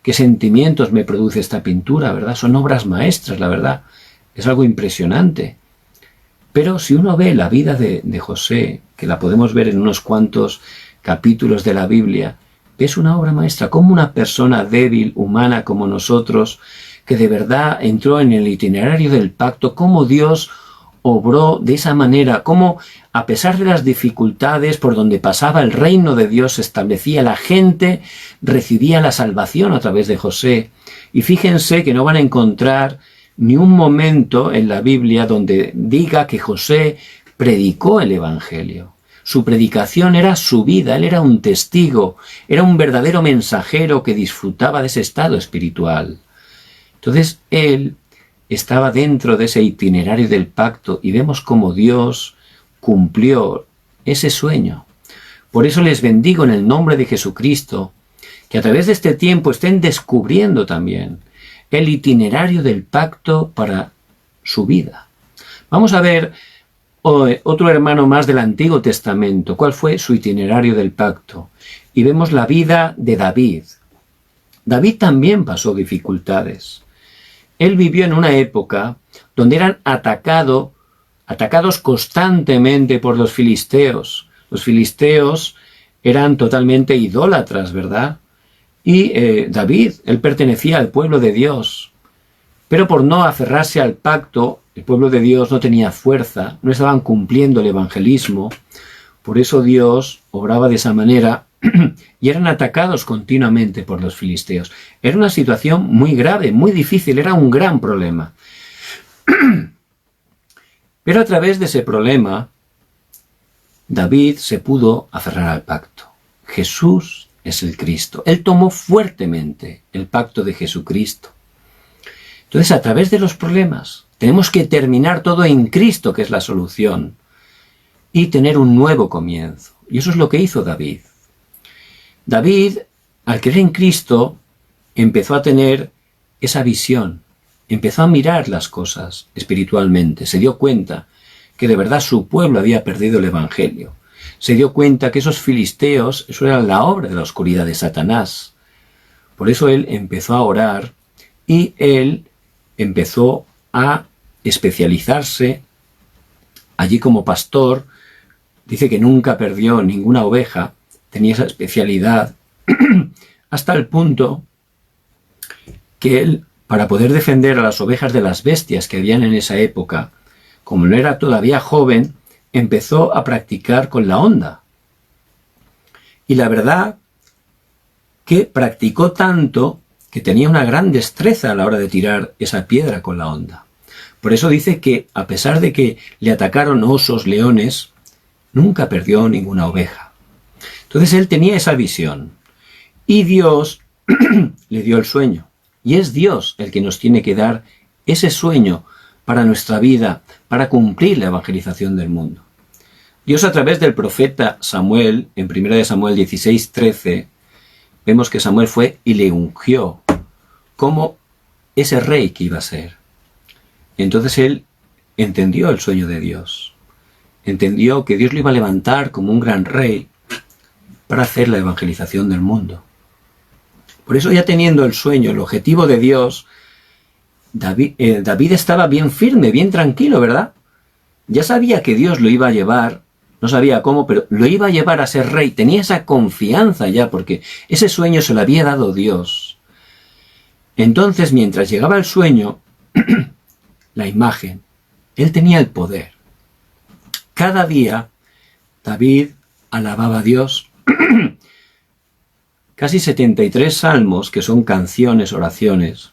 qué sentimientos me produce esta pintura, ¿verdad? Son obras maestras, la verdad. Es algo impresionante. Pero si uno ve la vida de José, que la podemos ver en unos cuantos capítulos de la Biblia, es una obra maestra, como una persona débil, humana como nosotros, que de verdad entró en el itinerario del pacto, como Dios obró de esa manera, cómo a pesar de las dificultades por donde pasaba el reino de Dios se establecía, la gente recibía la salvación a través de José. Y fíjense que no van a encontrar ni un momento en la Biblia donde diga que José predicó el Evangelio. Su predicación era su vida, él era un testigo, era un verdadero mensajero que disfrutaba de ese estado espiritual. Entonces él estaba dentro de ese itinerario del pacto y vemos cómo Dios cumplió ese sueño. Por eso les bendigo en el nombre de Jesucristo, que a través de este tiempo estén descubriendo también el itinerario del pacto para su vida. Vamos a ver otro hermano más del Antiguo Testamento, cuál fue su itinerario del pacto. Y vemos la vida de David. David también pasó dificultades. Él vivió en una época donde eran atacados constantemente por los filisteos. Los filisteos eran totalmente idólatras, ¿verdad? Y David, él pertenecía al pueblo de Dios. Pero por no aferrarse al pacto, el pueblo de Dios no tenía fuerza, no estaban cumpliendo el evangelismo. Por eso Dios obraba de esa manera y eran atacados continuamente por los filisteos. Era una situación muy grave, muy difícil, era un gran problema. Pero a través de ese problema, David se pudo aferrar al pacto. Jesús es el Cristo. Él tomó fuertemente el pacto de Jesucristo. Entonces, a través de los problemas, tenemos que terminar todo en Cristo, que es la solución, y tener un nuevo comienzo. Y eso es lo que hizo David. David, al creer en Cristo, empezó a tener esa visión, empezó a mirar las cosas espiritualmente, se dio cuenta que de verdad su pueblo había perdido el Evangelio. Se dio cuenta que esos filisteos, eso era la obra de la oscuridad de Satanás. Por eso él empezó a orar y él empezó a especializarse allí como pastor. Dice que nunca perdió ninguna oveja, tenía esa especialidad, hasta el punto que él, para poder defender a las ovejas de las bestias que habían en esa época, como no era todavía joven, empezó a practicar con la honda. Y la verdad que practicó tanto que tenía una gran destreza a la hora de tirar esa piedra con la honda. Por eso dice que, a pesar de que le atacaron osos, leones, nunca perdió ninguna oveja. Entonces él tenía esa visión. Y Dios le dio el sueño. Y es Dios el que nos tiene que dar ese sueño para nuestra vida, para cumplir la evangelización del mundo. Dios, a través del profeta Samuel, en 1 Samuel 16:13, vemos que Samuel fue y le ungió como ese rey que iba a ser. Entonces él entendió el sueño de Dios. Entendió que Dios lo iba a levantar como un gran rey para hacer la evangelización del mundo. Por eso, ya teniendo el sueño, el objetivo de Dios, David estaba bien firme, bien tranquilo, ¿verdad? Ya sabía que Dios lo iba a llevar, no sabía cómo, pero lo iba a llevar a ser rey. Tenía esa confianza ya, porque ese sueño se lo había dado Dios. Entonces, mientras llegaba el sueño, la imagen, él tenía el poder. Cada día, David alababa a Dios. Casi 73 salmos, que son canciones, oraciones,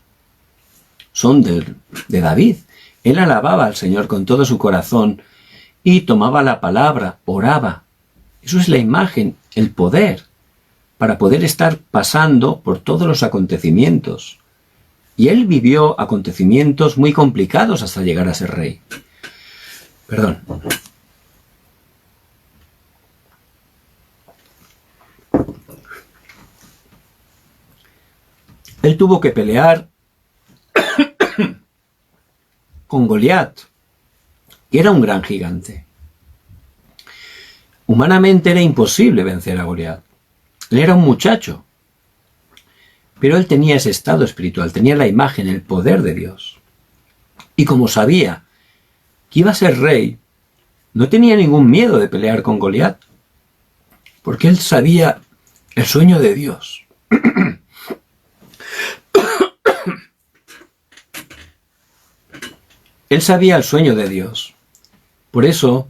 son de David. Él alababa al Señor con todo su corazón y tomaba la palabra, oraba. Eso es la imagen, el poder, para poder estar pasando por todos los acontecimientos. Y él vivió acontecimientos muy complicados hasta llegar a ser rey. Perdón. Él tuvo que pelear con Goliat, que era un gran gigante. Humanamente era imposible vencer a Goliat. Él era un muchacho, pero él tenía ese estado espiritual, tenía la imagen, el poder de Dios. Y como sabía que iba a ser rey, no tenía ningún miedo de pelear con Goliat, porque él sabía el sueño de Dios. Él sabía el sueño de Dios. Por eso,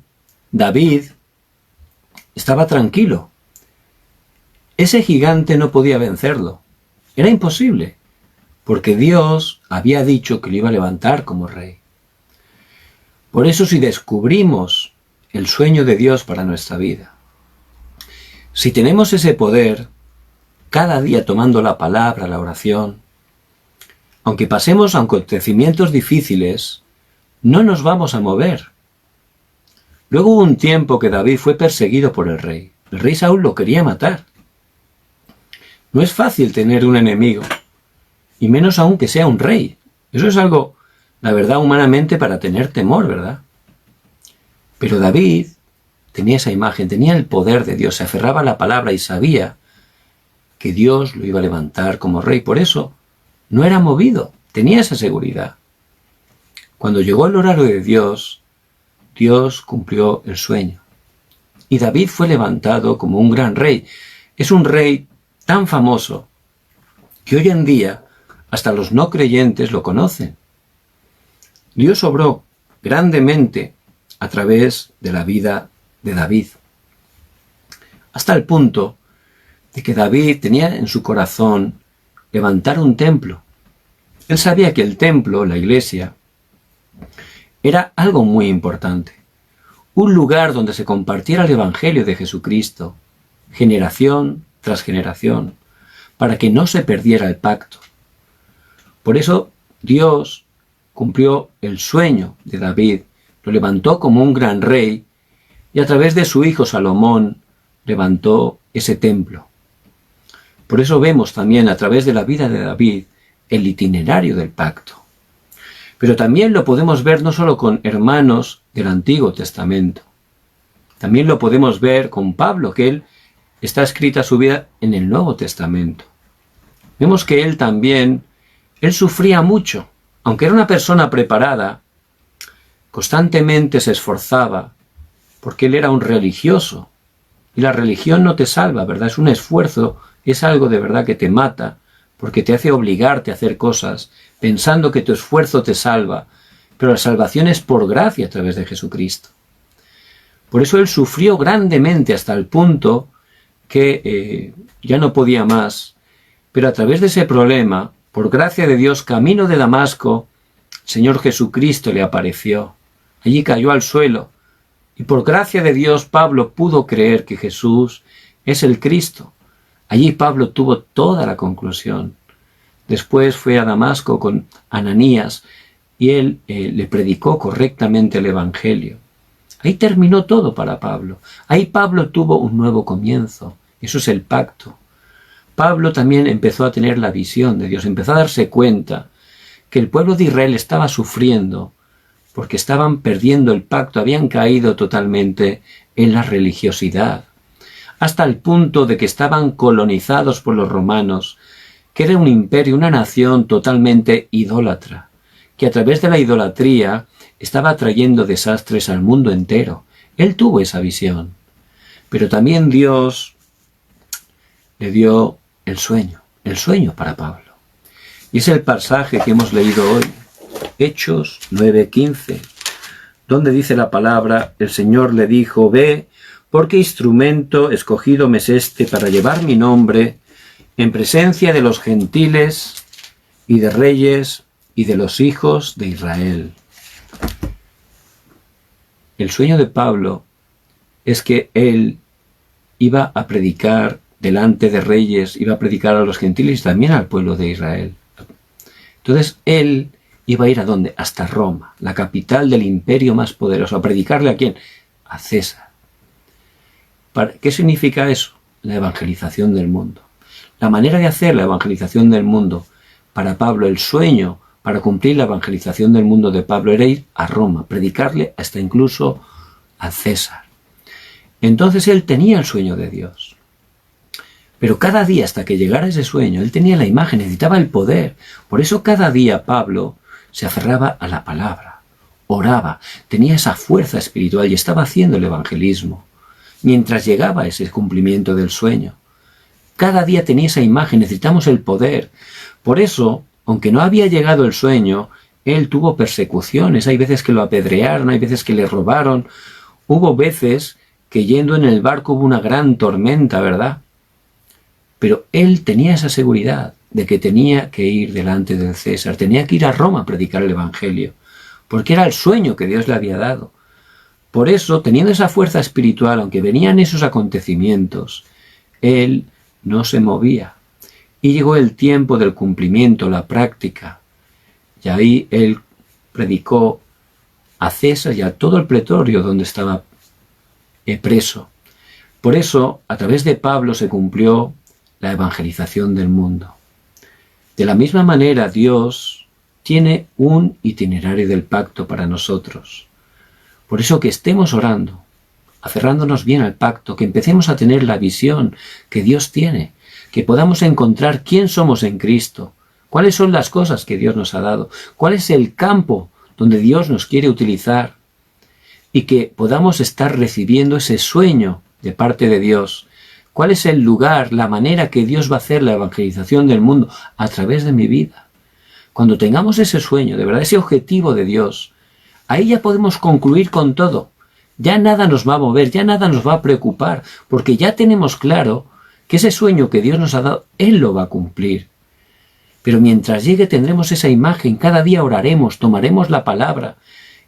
David estaba tranquilo. Ese gigante no podía vencerlo. Era imposible, porque Dios había dicho que lo iba a levantar como rey. Por eso, si descubrimos el sueño de Dios para nuestra vida, si tenemos ese poder, cada día tomando la palabra, la oración, aunque pasemos a acontecimientos difíciles, no nos vamos a mover. Luego hubo un tiempo que David fue perseguido por el rey. El rey Saúl lo quería matar. No es fácil tener un enemigo, y menos aún que sea un rey. Eso es algo, la verdad, humanamente para tener temor, ¿verdad? Pero David tenía esa imagen, tenía el poder de Dios, se aferraba a la palabra y sabía que Dios lo iba a levantar como rey. Por eso no era movido, tenía esa seguridad. Cuando llegó el horario de Dios, Dios cumplió el sueño. Y David fue levantado como un gran rey. Es un rey tan famoso que hoy en día hasta los no creyentes lo conocen. Dios obró grandemente a través de la vida de David, hasta el punto de que David tenía en su corazón levantar un templo. Él sabía que el templo, la iglesia, era algo muy importante, un lugar donde se compartiera el Evangelio de Jesucristo, generación tras generación, para que no se perdiera el pacto. Por eso Dios cumplió el sueño de David, lo levantó como un gran rey, y a través de su hijo Salomón levantó ese templo. Por eso vemos también a través de la vida de David el itinerario del pacto. Pero también lo podemos ver no solo con hermanos del Antiguo Testamento. También lo podemos ver con Pablo, que él está escrita su vida en el Nuevo Testamento. Vemos que él sufría mucho. Aunque era una persona preparada, constantemente se esforzaba, porque él era un religioso. Y la religión no te salva, ¿verdad? Es un esfuerzo, es algo de verdad que te mata, porque te hace obligarte a hacer cosas, pensando que tu esfuerzo te salva, pero la salvación es por gracia a través de Jesucristo. Por eso él sufrió grandemente hasta el punto que ya no podía más, pero a través de ese problema, por gracia de Dios, camino de Damasco, el Señor Jesucristo le apareció. Allí cayó al suelo, y por gracia de Dios Pablo pudo creer que Jesús es el Cristo. Allí Pablo tuvo toda la conclusión. Después fue a Damasco con Ananías y él le predicó correctamente el Evangelio. Ahí terminó todo para Pablo. Ahí Pablo tuvo un nuevo comienzo. Eso es el pacto. Pablo también empezó a tener la visión de Dios, empezó a darse cuenta que el pueblo de Israel estaba sufriendo porque estaban perdiendo el pacto, habían caído totalmente en la religiosidad, hasta el punto de que estaban colonizados por los romanos, que era un imperio, una nación totalmente idólatra, que a través de la idolatría estaba trayendo desastres al mundo entero. Él tuvo esa visión, pero también Dios le dio el sueño para Pablo. Y es el pasaje que hemos leído hoy, Hechos 9:15, donde dice la palabra: el Señor le dijo, ve, porque instrumento escogido me es este para llevar mi nombre en presencia de los gentiles y de reyes y de los hijos de Israel. El sueño de Pablo es que él iba a predicar delante de reyes, iba a predicar a los gentiles y también al pueblo de Israel. Entonces él iba a ir ¿a dónde? Hasta Roma, la capital del imperio más poderoso. ¿A predicarle a quién? A César. ¿Qué significa eso? La evangelización del mundo. La manera de hacer la evangelización del mundo para Pablo, el sueño para cumplir la evangelización del mundo de Pablo era ir a Roma, predicarle hasta incluso a César. Entonces él tenía el sueño de Dios. Pero cada día, hasta que llegara ese sueño, él tenía la imagen, necesitaba el poder. Por eso cada día Pablo se aferraba a la palabra, oraba, tenía esa fuerza espiritual y estaba haciendo el evangelismo, mientras llegaba ese cumplimiento del sueño. Cada día tenía esa imagen, necesitamos el poder. Por eso, aunque no había llegado el sueño, él tuvo persecuciones, hay veces que lo apedrearon, hay veces que le robaron, hubo veces que yendo en el barco hubo una gran tormenta, ¿verdad? Pero él tenía esa seguridad de que tenía que ir delante del César, tenía que ir a Roma a predicar el Evangelio, porque era el sueño que Dios le había dado. Por eso, teniendo esa fuerza espiritual, aunque venían esos acontecimientos, él no se movía. Y llegó el tiempo del cumplimiento, la práctica. Y ahí él predicó a César y a todo el pretorio donde estaba preso. Por eso, a través de Pablo se cumplió la evangelización del mundo. De la misma manera, Dios tiene un itinerario del pacto para nosotros. Por eso que estemos orando, aferrándonos bien al pacto, que empecemos a tener la visión que Dios tiene, que podamos encontrar quién somos en Cristo, cuáles son las cosas que Dios nos ha dado, cuál es el campo donde Dios nos quiere utilizar y que podamos estar recibiendo ese sueño de parte de Dios. ¿Cuál es el lugar, la manera que Dios va a hacer la evangelización del mundo a través de mi vida? Cuando tengamos ese sueño, de verdad, ese objetivo de Dios, ahí ya podemos concluir con todo. Ya nada nos va a mover, ya nada nos va a preocupar, porque ya tenemos claro que ese sueño que Dios nos ha dado, Él lo va a cumplir. Pero mientras llegue tendremos esa imagen, cada día oraremos, tomaremos la palabra,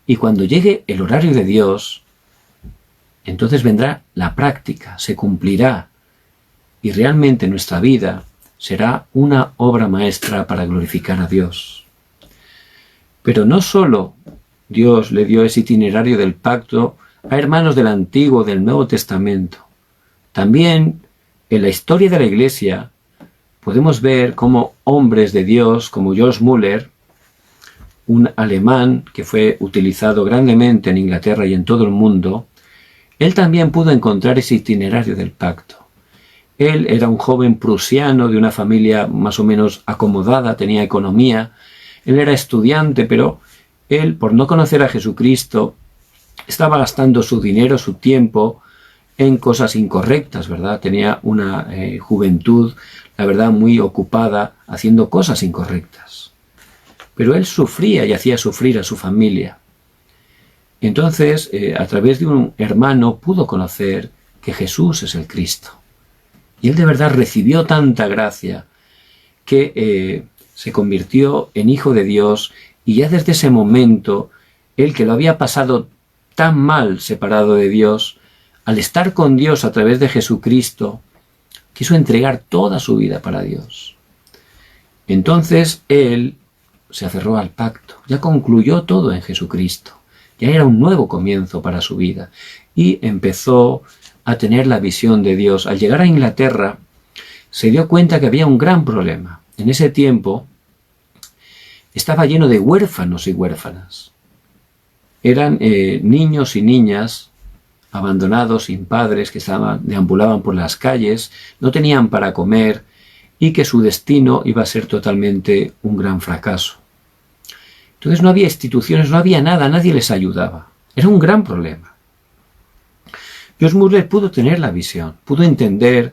y cuando llegue el horario de Dios, entonces vendrá la práctica, se cumplirá, y realmente nuestra vida será una obra maestra para glorificar a Dios. Pero no solo Dios le dio ese itinerario del pacto a hermanos del Antiguo y del Nuevo Testamento. También en la historia de la Iglesia podemos ver cómo hombres de Dios como George Müller, un alemán que fue utilizado grandemente en Inglaterra y en todo el mundo, él también pudo encontrar ese itinerario del pacto. Él era un joven prusiano de una familia más o menos acomodada, tenía economía, él era estudiante, pero él, por no conocer a Jesucristo, estaba gastando su dinero, su tiempo, en cosas incorrectas, ¿verdad? Tenía una juventud, la verdad, muy ocupada, haciendo cosas incorrectas. Pero él sufría y hacía sufrir a su familia. Entonces, a través de un hermano, pudo conocer que Jesús es el Cristo. Y él de verdad recibió tanta gracia que se convirtió en hijo de Dios, y ya desde ese momento, él que lo había pasado tan mal separado de Dios, al estar con Dios a través de Jesucristo, quiso entregar toda su vida para Dios. Entonces él se aferró al pacto, ya concluyó todo en Jesucristo, ya era un nuevo comienzo para su vida, y empezó a tener la visión de Dios. Al llegar a Inglaterra, se dio cuenta que había un gran problema. En ese tiempo estaba lleno de huérfanos y huérfanas. Eran niños y niñas abandonados, sin padres, que deambulaban por las calles, no tenían para comer y que su destino iba a ser totalmente un gran fracaso. Entonces no había instituciones, no había nada, nadie les ayudaba. Era un gran problema. George Müller pudo tener la visión, pudo entender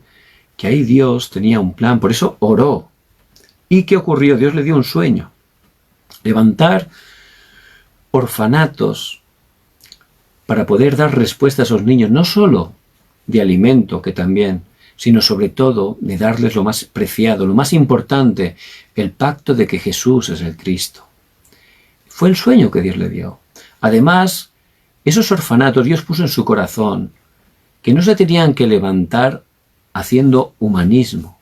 que ahí Dios tenía un plan, por eso oró. ¿Y qué ocurrió? Dios le dio un sueño. Levantar orfanatos para poder dar respuesta a esos niños, no solo de alimento, que también, sino sobre todo de darles lo más preciado, lo más importante, el pacto de que Jesús es el Cristo. Fue el sueño que Dios le dio. Además, esos orfanatos Dios puso en su corazón que no se tenían que levantar haciendo humanismo,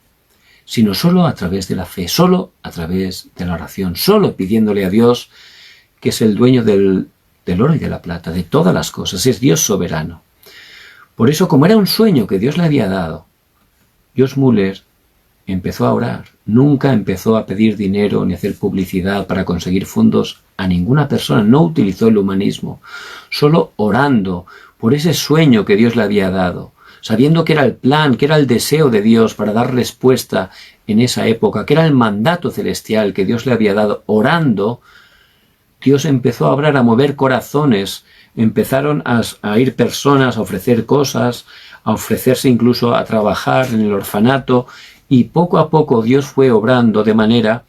sino solo a través de la fe, solo a través de la oración, solo pidiéndole a Dios, que es el dueño del oro y de la plata, de todas las cosas, es Dios soberano. Por eso, como era un sueño que Dios le había dado, George Müller empezó a orar. Nunca empezó a pedir dinero ni a hacer publicidad para conseguir fondos a ninguna persona. No utilizó el humanismo. Solo orando por ese sueño que Dios le había dado, sabiendo que era el plan, que era el deseo de Dios para dar respuesta en esa época, que era el mandato celestial que Dios le había dado, orando, Dios empezó a obrar, a mover corazones, empezaron a ir personas a ofrecer cosas, a ofrecerse incluso a trabajar en el orfanato, y poco a poco Dios fue obrando de manera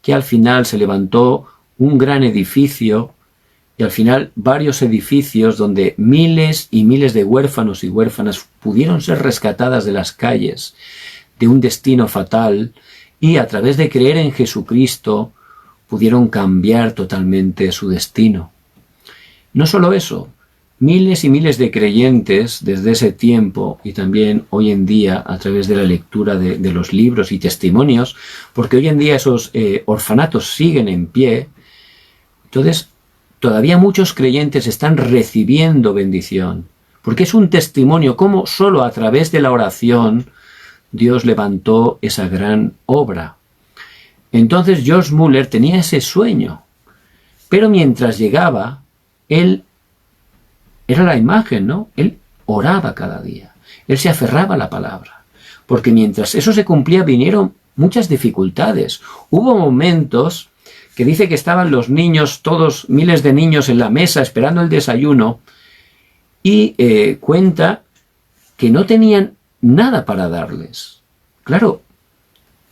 que al final se levantó un gran edificio y al final varios edificios donde miles y miles de huérfanos y huérfanas pudieron ser rescatadas de las calles de un destino fatal y a través de creer en Jesucristo pudieron cambiar totalmente su destino. No solo eso, miles y miles de creyentes desde ese tiempo y también hoy en día a través de la lectura de los libros y testimonios, porque hoy en día esos orfanatos siguen en pie, entonces todavía muchos creyentes están recibiendo bendición, porque es un testimonio cómo solo a través de la oración Dios levantó esa gran obra. Entonces George Muller tenía ese sueño, pero mientras llegaba, él era la imagen, ¿no? Él oraba cada día, él se aferraba a la palabra, porque mientras eso se cumplía vinieron muchas dificultades. Hubo momentos que dice que estaban los niños, todos miles de niños en la mesa esperando el desayuno y cuenta que no tenían nada para darles. Claro,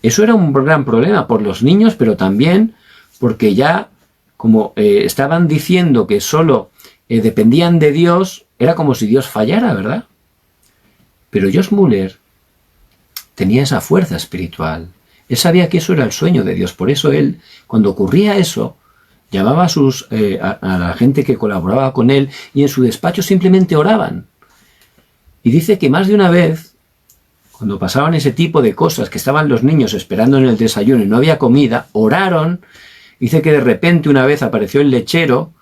eso era un gran problema por los niños, pero también porque ya como estaban diciendo que solo dependían de Dios, era como si Dios fallara, ¿verdad? Pero George Muller tenía esa fuerza espiritual. Él sabía que eso era el sueño de Dios. Por eso él, cuando ocurría eso, llamaba a la gente que colaboraba con él y en su despacho simplemente oraban. Y dice que más de una vez, cuando pasaban ese tipo de cosas, que estaban los niños esperando en el desayuno y no había comida, oraron. Dice que de repente una vez apareció el lechero,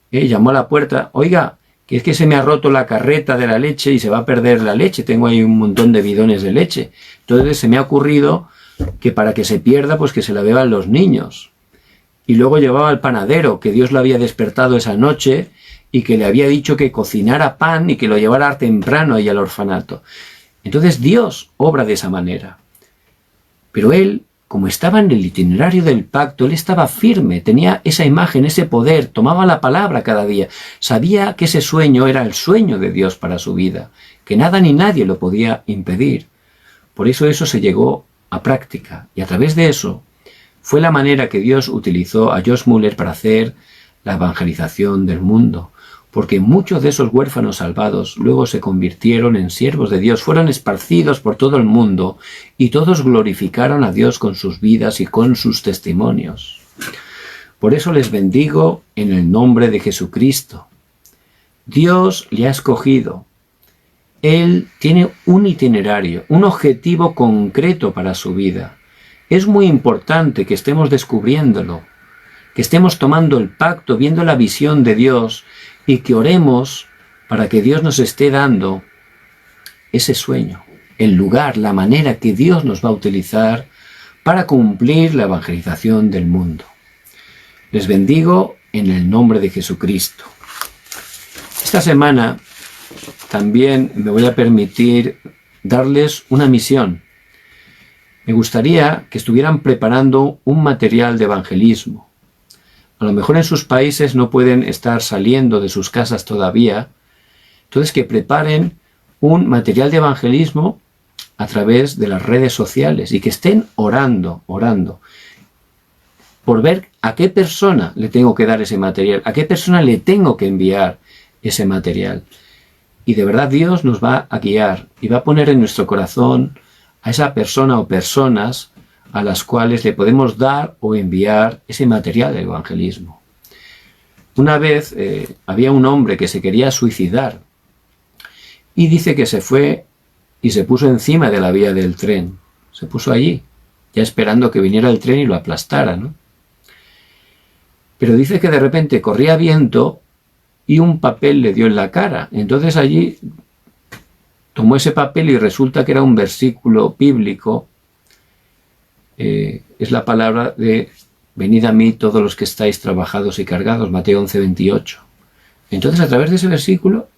llamó a la puerta, oiga, que es que se me ha roto la carreta de la leche y se va a perder la leche, tengo ahí un montón de bidones de leche. Entonces se me ha ocurrido que para que se pierda, pues que se la beban los niños. Y luego llevaba al panadero, que Dios lo había despertado esa noche y que le había dicho que cocinara pan y que lo llevara temprano ahí al orfanato. Entonces Dios obra de esa manera. Pero él, como estaba en el itinerario del pacto, él estaba firme, tenía esa imagen, ese poder, tomaba la palabra cada día, sabía que ese sueño era el sueño de Dios para su vida, que nada ni nadie lo podía impedir. Por eso se llegó a práctica, y a través de eso fue la manera que Dios utilizó a George Muller para hacer la evangelización del mundo, porque muchos de esos huérfanos salvados luego se convirtieron en siervos de Dios, fueron esparcidos por todo el mundo y todos glorificaron a Dios con sus vidas y con sus testimonios. Por eso les bendigo en el nombre de Jesucristo. Dios le ha escogido. Él tiene un itinerario, un objetivo concreto para su vida. Es muy importante que estemos descubriéndolo, que estemos tomando el pacto, viendo la visión de Dios y que oremos para que Dios nos esté dando ese sueño, el lugar, la manera que Dios nos va a utilizar para cumplir la evangelización del mundo. Les bendigo en el nombre de Jesucristo. Esta semana también me voy a permitir darles una misión. Me gustaría que estuvieran preparando un material de evangelismo. A lo mejor en sus países no pueden estar saliendo de sus casas todavía, entonces que preparen un material de evangelismo a través de las redes sociales y que estén orando por ver a qué persona le tengo que dar ese material, a qué persona le tengo que enviar ese material. Y de verdad Dios nos va a guiar y va a poner en nuestro corazón a esa persona o personas a las cuales le podemos dar o enviar ese material del evangelismo. Una vez había un hombre que se quería suicidar y dice que se fue y se puso encima de la vía del tren. Se puso allí, ya esperando que viniera el tren y lo aplastara, ¿no? Pero dice que de repente corría viento y un papel le dio en la cara. Entonces allí tomó ese papel y resulta que era un versículo bíblico. Es la palabra de venid a mí todos los que estáis trabajados y cargados, Mateo 11:28. Entonces a través de ese versículo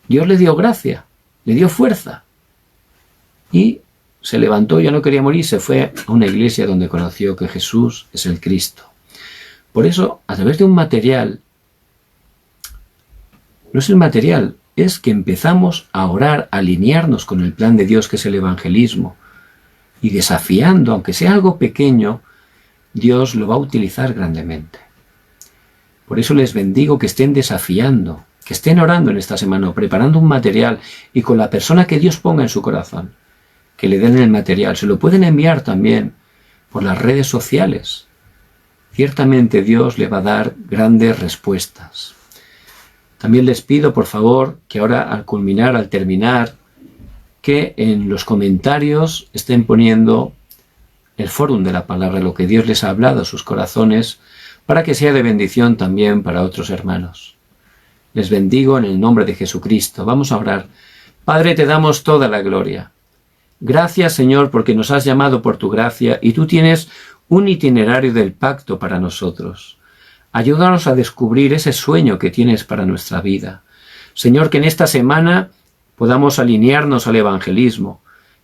Dios le dio gracia, le dio fuerza y se levantó, ya no quería morir, se fue a una iglesia donde conoció que Jesús es el Cristo. Por eso, a través de un material, no es el material, es que empezamos a orar, a alinearnos con el plan de Dios que es el evangelismo y desafiando, aunque sea algo pequeño, Dios lo va a utilizar grandemente. Por eso les bendigo que estén desafiando, que estén orando en esta semana, o preparando un material y con la persona que Dios ponga en su corazón, que le den el material. Se lo pueden enviar también por las redes sociales. Ciertamente Dios le va a dar grandes respuestas. También les pido, por favor, que ahora al culminar, al terminar, que en los comentarios estén poniendo el fórum de la palabra, lo que Dios les ha hablado a sus corazones, para que sea de bendición también para otros hermanos. Les bendigo en el nombre de Jesucristo. Vamos a orar. Padre, te damos toda la gloria. Gracias, Señor, porque nos has llamado por tu gracia y tú tienes un itinerario del pacto para nosotros. Ayúdanos a descubrir ese sueño que tienes para nuestra vida. Señor, que en esta semana podamos alinearnos al evangelismo,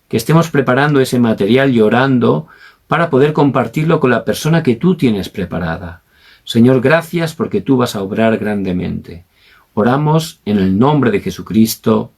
que estemos preparando ese material y orando para poder compartirlo con la persona que tú tienes preparada. Señor, gracias porque tú vas a obrar grandemente. Oramos en el nombre de Jesucristo.